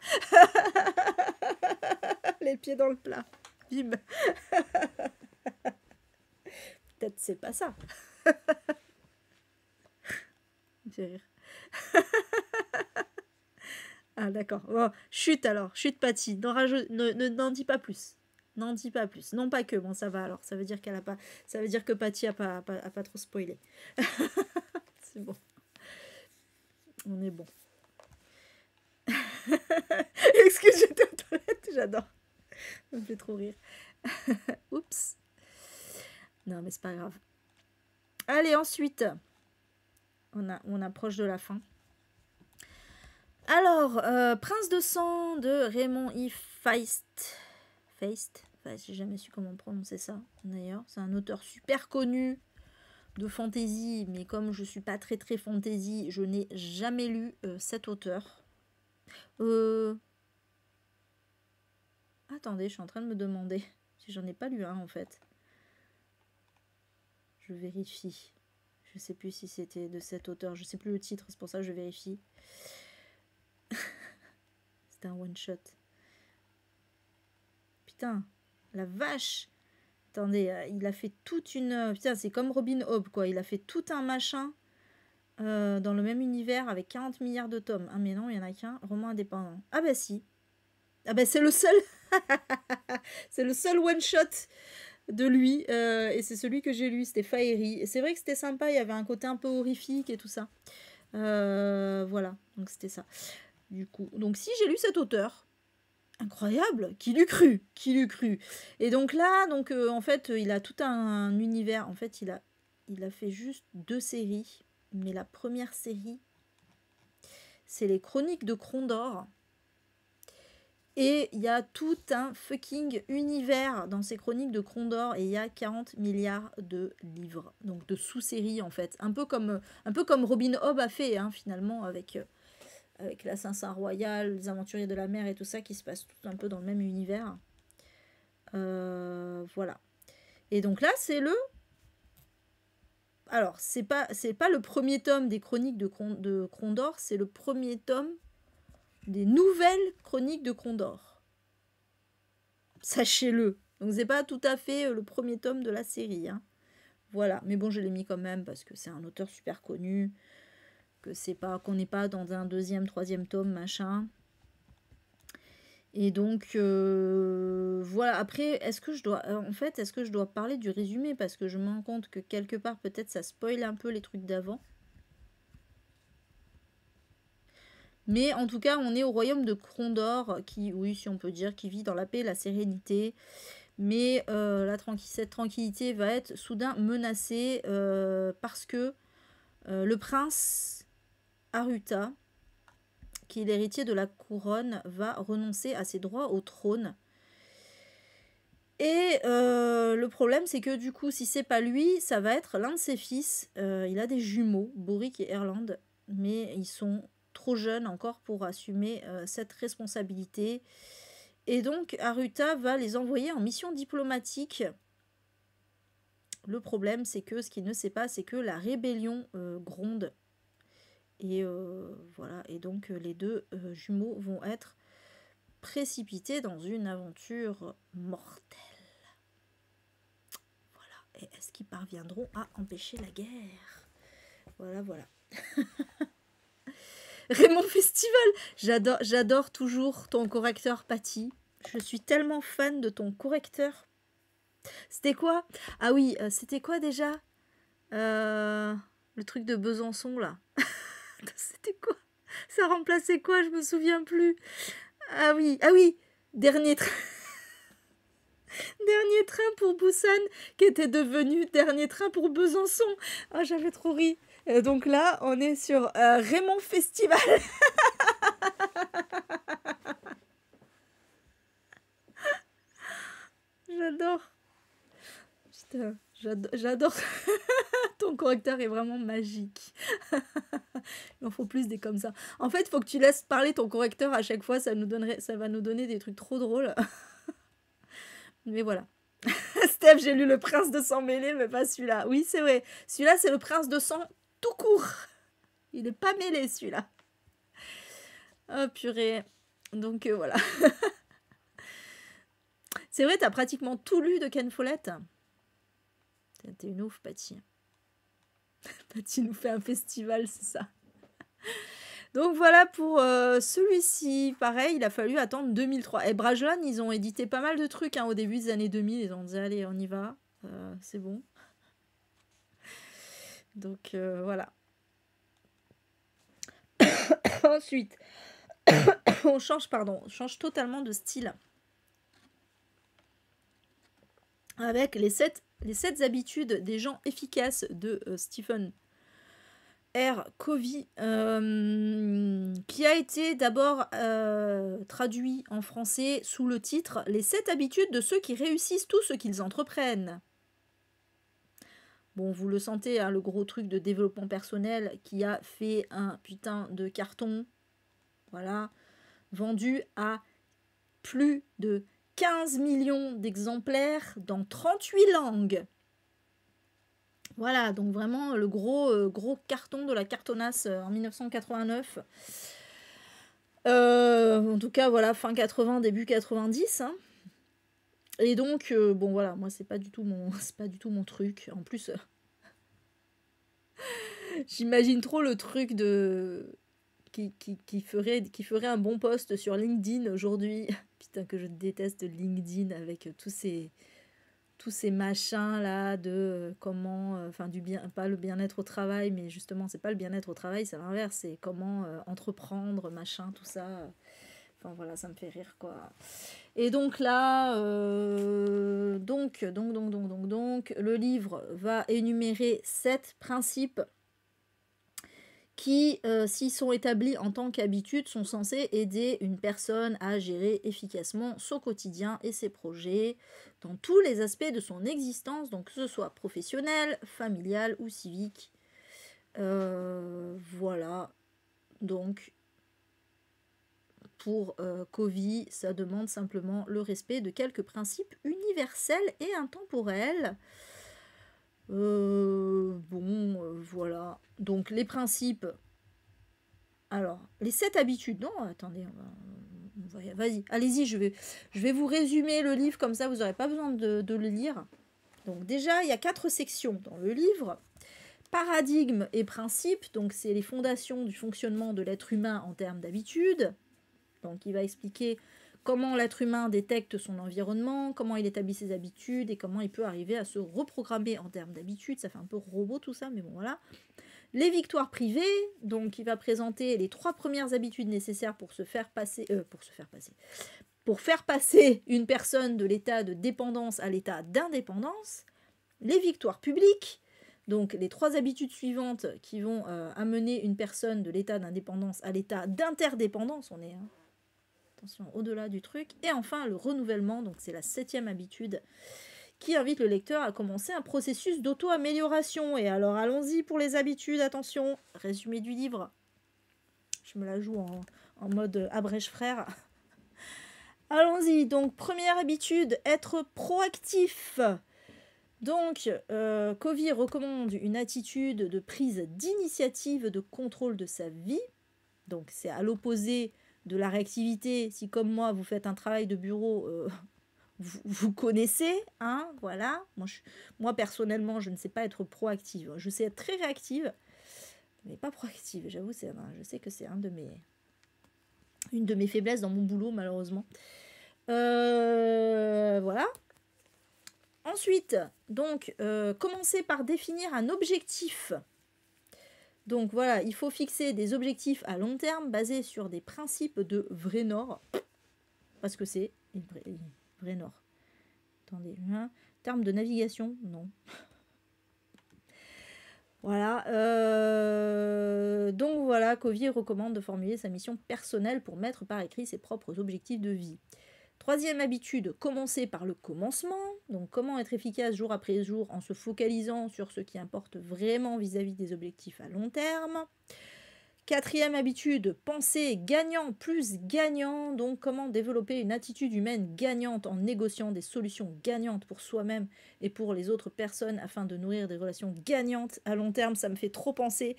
Les pieds dans le plat. Bim. Peut-être c'est pas ça. J'ai rire. Ah d'accord. Bon, chute alors, chute Patty. N'en dis pas plus. N'en dis pas plus. Non pas que, bon ça va alors. Ça veut dire qu'elle a pas. Ça veut dire que Patty a pas trop spoilé. C'est bon. On est bon. Excuse, j'étais aux toilettes, j'adore. Ça me fait trop rire. Oups. Non mais c'est pas grave. Allez, ensuite. On approche de la fin. Alors, Prince de sang de Raymond E. Feist. Feist. Enfin, j'ai jamais su comment prononcer ça, d'ailleurs. C'est un auteur super connu de fantasy, mais comme je suis pas très fantasy, je n'ai jamais lu cet auteur. Attendez, je suis en train de me demander si j'en ai pas lu un, en fait. Je vérifie. Je sais plus si c'était de cet auteur. Je sais plus le titre, c'est pour ça que je vérifie. C'était un one-shot. Putain, la vache! Attendez, il a fait toute une... Putain, c'est comme Robin Hobb, quoi. Il a fait tout un machin dans le même univers avec 40 milliards de tomes. Ah, mais non, il y en a qu'un. Roman indépendant. Ah, bah si. Ah, bah c'est le seul. C'est le seul one-shot de lui. Et c'est celui que j'ai lu. C'était Faerie. Et c'est vrai que c'était sympa. Il y avait un côté un peu horrifique et tout ça. Voilà. Donc, c'était ça. Du coup. Donc, si j'ai lu cet auteur... Incroyable, qui l'eût cru, qui l'eût cru. Et donc là, en fait, il a tout un univers. En fait, il a fait juste 2 séries, mais la première série, c'est les Chroniques de Krondor. Et il y a tout un fucking univers dans ces Chroniques de Krondor, et il y a 40 milliards de livres, donc de sous-séries en fait. Un peu comme Robin Hobb a fait, hein, finalement, avec l'Assassin Royal, les Aventuriers de la Mer et tout ça, qui se passe tout un peu dans le même univers. Voilà. Et donc là, c'est le... Alors, c'est pas le premier tome des Chroniques de Krondor, c'est le premier tome des nouvelles Chroniques de Krondor. Sachez-le. Donc, c'est pas tout à fait le premier tome de la série, hein. Voilà. Mais bon, je l'ai mis quand même parce que c'est un auteur super connu, que c'est pas qu'on n'est pas dans un 2e, 3e tome, machin. Et donc, voilà. Après, est-ce que je dois parler du résumé? Parce que je me rends compte que quelque part, peut-être, ça spoil un peu les trucs d'avant. Mais en tout cas, on est au royaume de Krondor, qui, oui, si on peut dire, qui vit dans la paix et la sérénité. Mais cette tranquillité va être soudain menacée parce que le prince Aruta, qui est l'héritier de la couronne, va renoncer à ses droits au trône. Et le problème, c'est que du coup, si c'est pas lui, ça va être l'un de ses fils. Il a des jumeaux, Boric et Erland, mais ils sont trop jeunes encore pour assumer cette responsabilité. Et donc, Aruta va les envoyer en mission diplomatique. Le problème, c'est que ce qu'il ne sait pas, c'est que la rébellion gronde. Et voilà. Et donc, les 2 jumeaux vont être précipités dans une aventure mortelle. Voilà. Et est-ce qu'ils parviendront à empêcher la guerre? Voilà, voilà. Raymond Festival, j'adore toujours ton correcteur, Patty. Je suis tellement fan de ton correcteur. C'était quoi? Ah oui, c'était quoi déjà? Le truc de Besançon, là. C'était quoi? Ça remplaçait quoi? Je me souviens plus. Ah oui, dernier train. Dernier train pour Busan, qui était devenu dernier train pour Besançon. Ah, j'avais trop ri. Et donc là, on est sur Raymond Festival. J'adore. Putain, j'adore. Ton correcteur est vraiment magique. Il en faut plus des comme ça. En fait, il faut que tu laisses parler ton correcteur à chaque fois. Ça va nous donner des trucs trop drôles. Mais voilà. Steph, j'ai lu Le Prince de sang mêlé, mais pas celui-là. Oui, c'est vrai. Celui-là, c'est Le Prince de sang tout court. Il n'est pas mêlé, celui-là. Oh, purée. Donc, voilà. C'est vrai, t'as pratiquement tout lu de Ken Follett. T'es une ouf, Patty. Patty nous fait un festival, c'est ça. Donc voilà pour celui-ci. Pareil, il a fallu attendre 2003. Et Brajlon, ils ont édité pas mal de trucs au début des années 2000. Ils ont dit, allez, on y va. C'est bon. Donc voilà. Ensuite, on change totalement de style. Avec les 7 habitudes des gens efficaces de Stephen R. Covey, qui a été d'abord traduit en français sous le titre « Les 7 habitudes de ceux qui réussissent tout ce qu'ils entreprennent ». Bon, vous le sentez, hein, le gros truc de développement personnel qui a fait un putain de carton, voilà, vendu à plus de 15 millions d'exemplaires dans 38 langues. Voilà, donc vraiment le gros carton de la cartonnasse en 1989. En tout cas, voilà, fin 80, début 90. Hein. Et donc, bon voilà, moi c'est pas du tout mon truc. En plus, j'imagine trop le truc de qui ferait un bon post sur LinkedIn aujourd'hui. Putain que je déteste LinkedIn avec tous ces machins là de comment enfin du bien, pas le bien-être au travail, mais justement c'est pas le bien-être au travail, c'est l'inverse, c'est comment entreprendre, machin, tout ça. Enfin voilà, ça me fait rire quoi. Et donc là donc le livre va énumérer 7 principes qui, s'ils sont établis en tant qu'habitude, sont censés aider une personne à gérer efficacement son quotidien et ses projets dans tous les aspects de son existence, donc que ce soit professionnel, familial ou civique. Voilà. Donc, pour Covey, ça demande simplement le respect de quelques principes universels et intemporels. Voilà. Donc les principes. Alors, les 7 habitudes. Non, attendez, vas-y, allez-y, je vais vous résumer le livre, comme ça vous n'aurez pas besoin de le lire. Donc déjà, il y a 4 sections dans le livre. Paradigme et principes, donc c'est les fondations du fonctionnement de l'être humain en termes d'habitudes. Donc il va expliquer comment l'être humain détecte son environnement, comment il établit ses habitudes et comment il peut arriver à se reprogrammer en termes d'habitudes. Ça fait un peu robot tout ça, mais bon voilà. Les victoires privées, donc il va présenter les 3 premières habitudes nécessaires pour faire passer une personne de l'état de dépendance à l'état d'indépendance. Les victoires publiques, donc les 3 habitudes suivantes qui vont amener une personne de l'état d'indépendance à l'état d'interdépendance. On est attention au-delà du truc. Et enfin le renouvellement, donc c'est la 7e habitude qui invite le lecteur à commencer un processus d'auto-amélioration. Et alors allons-y pour les habitudes, attention, résumé du livre. Je me la joue en mode abrège frère. Allons-y, donc première habitude, être proactif. Donc, Covey recommande une attitude de prise d'initiative, de contrôle de sa vie. Donc c'est à l'opposé de la réactivité. Si comme moi, vous faites un travail de bureau... Vous connaissez, hein, voilà. Moi, personnellement, je ne sais pas être proactive. Je sais être très réactive, mais pas proactive. J'avoue, je sais que c'est une de mes faiblesses dans mon boulot, malheureusement. Voilà. Ensuite, donc, commencer par définir un objectif. Donc voilà, il faut fixer des objectifs à long terme basés sur des principes de vrai nord. Parce que c'est vrai nord. Attendez, terme de navigation, non. Voilà. Donc voilà, Covey recommande de formuler sa mission personnelle pour mettre par écrit ses propres objectifs de vie. 3e habitude, commencer par le commencement. Donc comment être efficace jour après jour en se focalisant sur ce qui importe vraiment vis-à-vis des objectifs à long terme. 4e habitude, penser gagnant plus gagnant. Donc comment développer une attitude humaine gagnante en négociant des solutions gagnantes pour soi-même et pour les autres personnes afin de nourrir des relations gagnantes à long terme. Ça me fait trop penser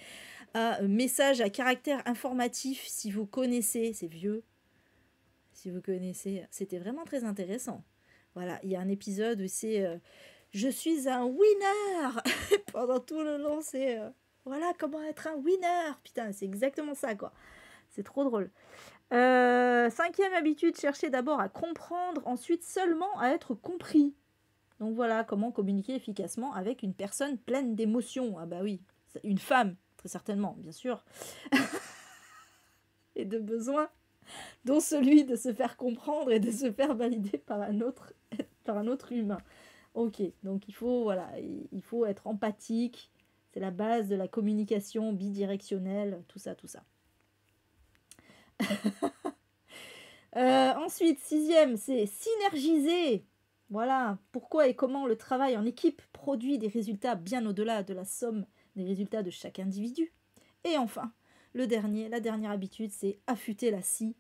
à Message à caractère informatif. Si vous connaissez, c'est vieux. Si vous connaissez, c'était vraiment très intéressant. Voilà, il y a un épisode où c'est je suis un winner. Pendant tout le long, c'est voilà comment être un winner. Putain, c'est exactement ça, quoi. C'est trop drôle. 5e habitude, chercher d'abord à comprendre, ensuite seulement à être compris. Donc voilà, comment communiquer efficacement avec une personne pleine d'émotions. Ah bah oui, une femme, très certainement, bien sûr. Et de besoins, dont celui de se faire comprendre et de se faire valider par un autre humain. Ok, donc il faut être empathique, C'est la base de la communication bidirectionnelle, tout ça, tout ça. Ensuite, 6e, c'est synergiser. Voilà, pourquoi et comment le travail en équipe produit des résultats bien au-delà de la somme des résultats de chaque individu. Et enfin, la dernière habitude, c'est affûter la scie.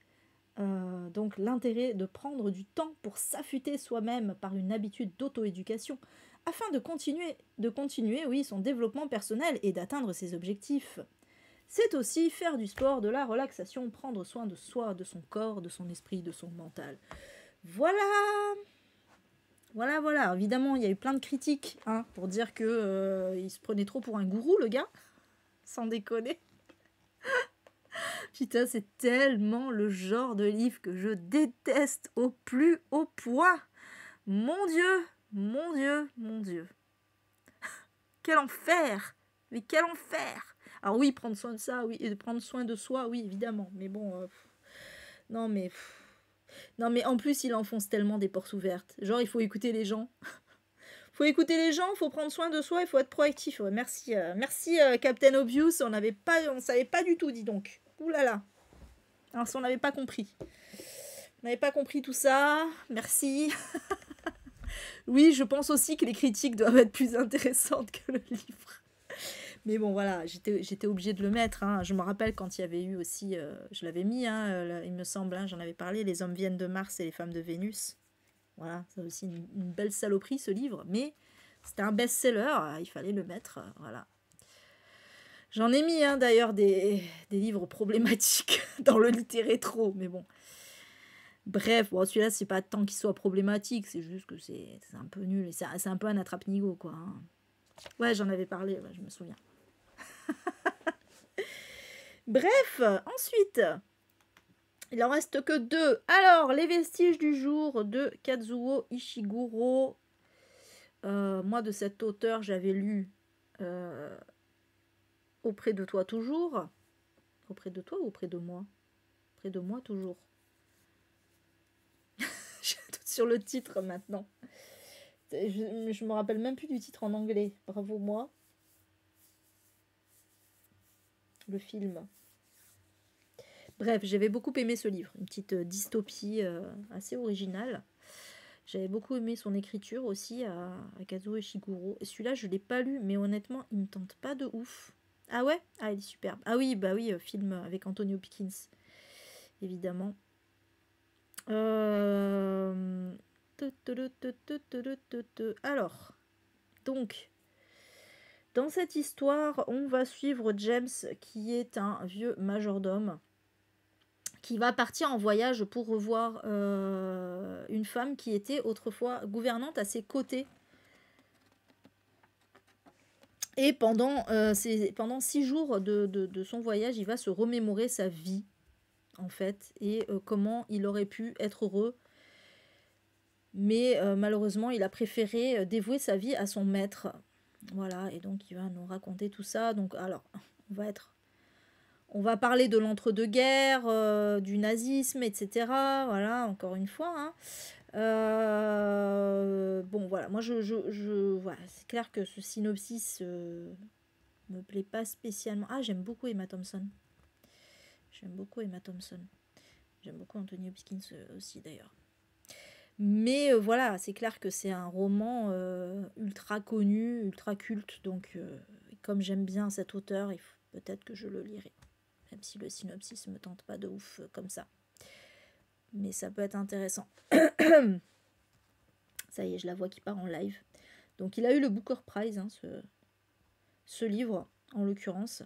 Donc l'intérêt de prendre du temps pour s'affûter soi-même par une habitude d'auto-éducation afin de continuer, oui, son développement personnel et d'atteindre ses objectifs. C'est aussi faire du sport, de la relaxation, prendre soin de soi, de son corps, de son esprit, de son mental. Voilà. Voilà. Évidemment, il y a eu plein de critiques pour dire que il se prenait trop pour un gourou, le gars. Sans déconner. Putain, c'est tellement le genre de livre que je déteste au plus haut point. Mon Dieu. Quel enfer. Mais quel enfer. Alors oui, prendre soin de ça, oui, et prendre soin de soi, oui, évidemment. Mais bon, non, mais en plus, il enfonce tellement des portes ouvertes. Genre, il faut écouter les gens. Faut prendre soin de soi, il faut être proactif. Ouais, merci, Captain Obvious. On savait pas du tout, dis donc. Ouh là là. Alors, si on n'avait pas compris. On n'avait pas compris tout ça. Merci. Oui, je pense aussi que les critiques doivent être plus intéressantes que le livre. Mais bon, voilà, j'étais obligée de le mettre. Je me rappelle quand il y avait eu aussi, je l'avais mis, il me semble, j'en avais parlé, Les hommes viennent de Mars et les femmes de Vénus. Voilà, c'est aussi une belle saloperie ce livre, mais c'était un best-seller, il fallait le mettre, voilà. J'en ai mis d'ailleurs des livres problématiques dans le littérétro, mais bon. Bref, bon, celui-là, c'est pas tant qu'il soit problématique, c'est juste que c'est un peu nul, et c'est un peu un attrape-nigo, quoi. Ouais, j'en avais parlé, ouais, je me souviens. Bref, ensuite, il en reste que 2. Alors, Les vestiges du jour de Kazuo Ishiguro. Moi, de cet auteur, j'avais lu Auprès de toi toujours. Auprès de toi ou auprès de moi? Auprès de moi toujours. J'ai un doute sur le titre maintenant. Je me rappelle même plus du titre en anglais. Bravo moi. Le film. Bref, j'avais beaucoup aimé ce livre. Une petite dystopie assez originale. J'avais beaucoup aimé son écriture aussi à Kazuo Ishiguro. Et celui-là, je ne l'ai pas lu, mais honnêtement, il me tente pas de ouf. Ah ouais? Ah, il est superbe. Ah oui, bah oui, film avec Anthony Hopkins. Évidemment. Alors, donc, dans cette histoire, on va suivre James, qui est un vieux majordome, qui va partir en voyage pour revoir une femme qui était autrefois gouvernante à ses côtés. Et pendant 6 jours de son voyage, il va se remémorer sa vie, en fait, et comment il aurait pu être heureux. Mais malheureusement, il a préféré dévouer sa vie à son maître. Voilà, et donc il va nous raconter tout ça. Donc, alors, on va parler de l'entre-deux-guerres, du nazisme, etc. Voilà, encore une fois. Bon, voilà, moi, voilà, c'est clair que ce synopsis me plaît pas spécialement. Ah, j'aime beaucoup Emma Thompson. J'aime beaucoup Anthony Hopkins aussi, d'ailleurs. Mais voilà, c'est clair que c'est un roman ultra connu, ultra culte. Donc, comme j'aime bien cet auteur, peut-être que je le lirai. Même si le synopsis me tente pas de ouf comme ça. Mais ça peut être intéressant. Ça y est, je la vois qui part en live. Donc, il a eu le Booker Prize, ce livre, en l'occurrence.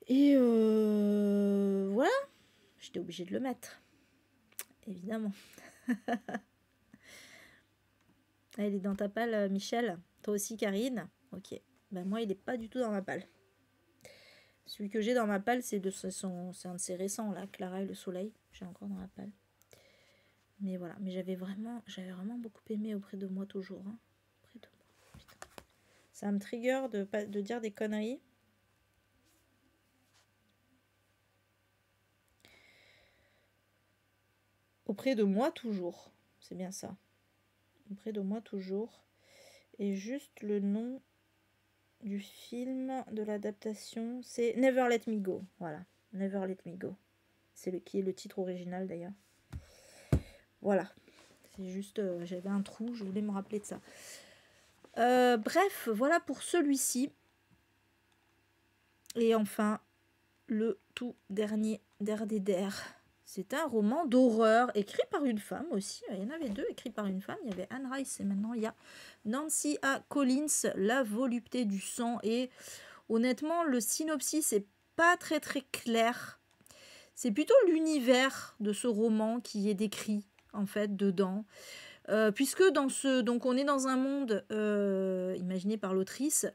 Et voilà, j'étais obligée de le mettre. Évidemment. Elle est dans ta palle, Michel. Toi aussi, Karine. Ok. Ben moi, il n'est pas du tout dans ma palle. Celui que j'ai dans ma palle, c'est un de ses récents, là, Clara et le soleil. J'ai encore dans la palle. Mais voilà. Mais j'avais vraiment beaucoup aimé Auprès de moi toujours. Auprès de moi. Putain. Ça me trigger de dire des conneries. Auprès de moi toujours. C'est bien ça. Auprès de moi toujours. Et juste le nom. du film, de l'adaptation, c'est Never Let Me Go. Voilà, Never Let Me Go. C'est qui est le titre original d'ailleurs. Voilà. C'est juste, j'avais un trou, je voulais me rappeler de ça. Bref, voilà pour celui-ci. Et enfin, le tout dernier der. C'est un roman d'horreur écrit par une femme aussi. Il y en avait deux écrits par une femme. Il y avait Anne Rice et maintenant il y a Nancy A. Collins, La volupté du sang. Et honnêtement, le synopsis n'est pas très très clair. C'est plutôt l'univers de ce roman qui est décrit en fait dedans. Puisque donc on est dans un monde imaginé par l'autrice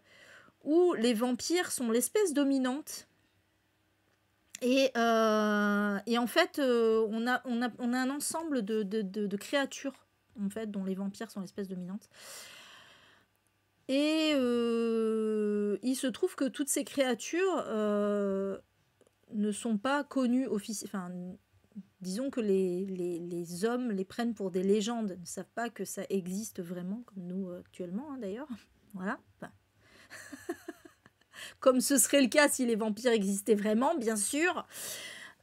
où les vampires sont l'espèce dominante. Et en fait, on a un ensemble de créatures en fait, dont les vampires sont l'espèce dominante. Et il se trouve que toutes ces créatures ne sont pas connues officiellement. Enfin, disons que les hommes les prennent pour des légendes, ne savent pas que ça existe vraiment, comme nous actuellement hein, d'ailleurs. Voilà. Enfin, comme ce serait le cas si les vampires existaient vraiment, bien sûr.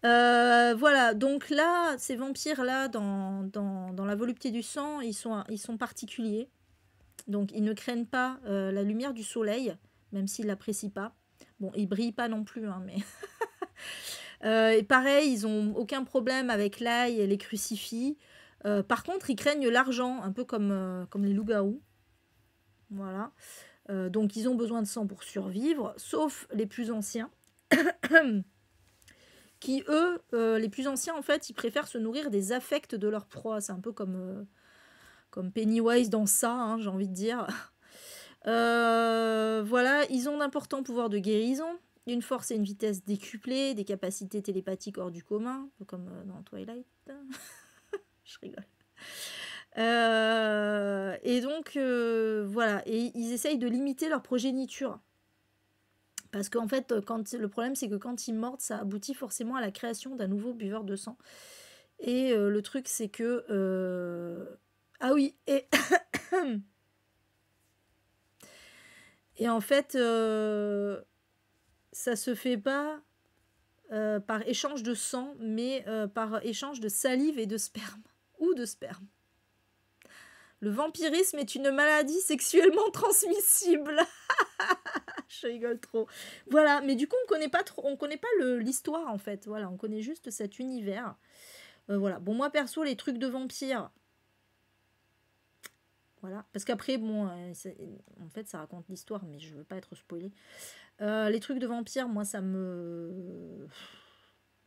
Voilà, donc là, ces vampires-là, dans la volupté du sang, ils sont particuliers. Donc, ils ne craignent pas la lumière du soleil, même s'ils ne l'apprécient pas. Bon, ils ne brillent pas non plus, hein, mais... et pareil, ils n'ont aucun problème avec l'ail et les crucifix. Par contre, ils craignent l'argent, un peu comme les loups-garous. Voilà. Donc, ils ont besoin de sang pour survivre, sauf les plus anciens. Qui, eux, les plus anciens, en fait, ils préfèrent se nourrir des affects de leur proie. C'est un peu comme Pennywise dans ça, hein, j'ai envie de dire. Voilà, ils ont d'importants pouvoirs de guérison, une force et une vitesse décuplées, des capacités télépathiques hors du commun, un peu comme dans Twilight. Je rigole. Et donc, voilà, et ils essayent de limiter leur progéniture. Parce qu'en fait, le problème, c'est que quand ils mordent, ça aboutit forcément à la création d'un nouveau buveur de sang. Et le truc, c'est que... Ah oui, et... et en fait, ça se fait pas par échange de sang, mais par échange de salive et de sperme. Ou de sperme. Le vampirisme est une maladie sexuellement transmissible. Je rigole trop. Voilà, mais du coup, on connaît pas l'histoire en fait. Voilà, on connaît juste cet univers. Voilà. Bon, moi perso, les trucs de vampires. Voilà, parce qu'après, bon, en fait, ça raconte l'histoire, mais je veux pas être spoilée. Les trucs de vampires, moi, ça me...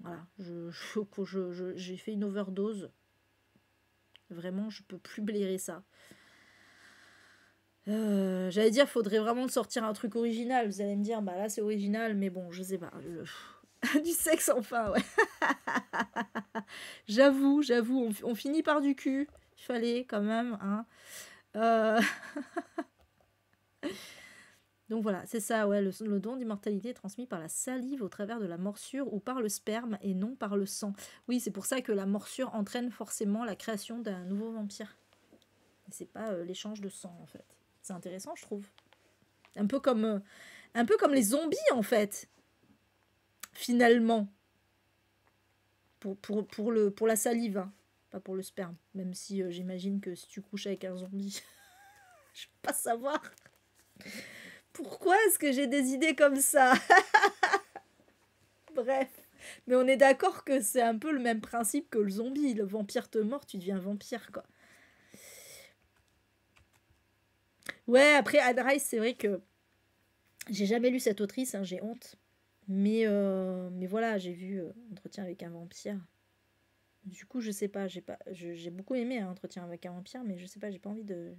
Voilà, j'ai fait une overdose. Vraiment, je peux plus blairer ça. J'allais dire, faudrait vraiment sortir un truc original. Vous allez me dire, bah là c'est original, mais bon, je sais pas. Du sexe enfin, ouais. J'avoue, on finit par du cul. Il fallait quand même, hein. Donc voilà, c'est ça, ouais, le don d'immortalité est transmis par la salive au travers de la morsure ou par le sperme et non par le sang. Oui, c'est pour ça que la morsure entraîne forcément la création d'un nouveau vampire. C'est pas l'échange de sang en fait. C'est intéressant, je trouve. Un peu comme les zombies, en fait. Finalement. Pour la salive. Hein. Pas pour le sperme. Même si j'imagine que si tu couches avec un zombie... je veux pas savoir. Pourquoi est-ce que j'ai des idées comme ça? Bref. Mais on est d'accord que c'est un peu le même principe que le zombie. Le vampire te mord, tu deviens vampire, quoi. Ouais, après Anne Rice, c'est vrai que j'ai jamais lu cette autrice, hein, j'ai honte. Mais voilà, j'ai vu Entretien avec un vampire. Du coup, je sais pas, j'ai beaucoup aimé Entretien avec un vampire, mais je sais pas, j'ai pas envie de...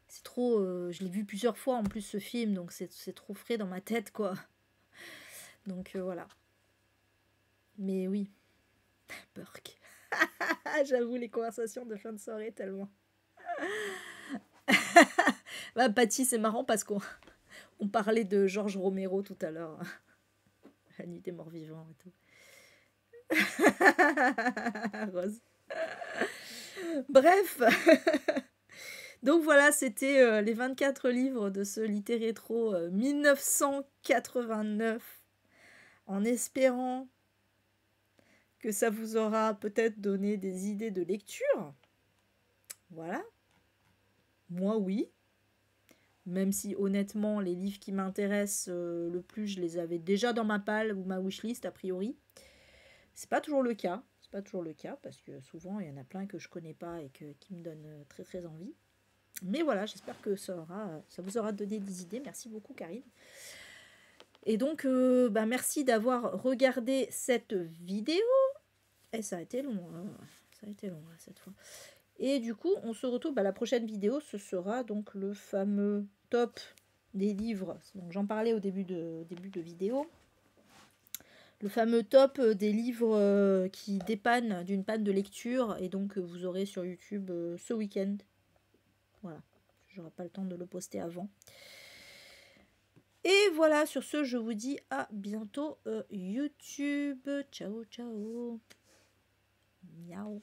C'est trop... je l'ai vu plusieurs fois en plus ce film, donc c'est trop frais dans ma tête, quoi. Donc voilà. Mais oui. Burk. J'avoue, les conversations de fin de soirée, tellement. Bah, Patty, c'est marrant parce qu'on parlait de Georges Romero tout à l'heure. La nuit des morts vivants et tout. Rose. Bref. Donc voilà, c'était les 24 livres de ce Littérétro 1989, en espérant que ça vous aura peut-être donné des idées de lecture. Voilà. Moi, oui. Même si, honnêtement, les livres qui m'intéressent le plus, je les avais déjà dans ma palle ou ma wishlist, a priori. C'est pas toujours le cas. C'est pas toujours le cas, parce que souvent, il y en a plein que je connais pas et qui me donnent très très envie. Mais voilà, j'espère que ça vous aura donné des idées. Merci beaucoup, Karine. Et donc, merci d'avoir regardé cette vidéo. Et ça a été long, hein. Ça a été long, là, cette fois. Et du coup, on se retrouve, la prochaine vidéo, ce sera donc le fameux top des livres. Donc j'en parlais au début de vidéo. Le fameux top des livres qui dépannent d'une panne de lecture. Et donc, vous aurez sur YouTube ce week-end. Voilà. J'aurai pas le temps de le poster avant. Et voilà, sur ce, je vous dis à bientôt YouTube. Ciao, ciao. Miaou.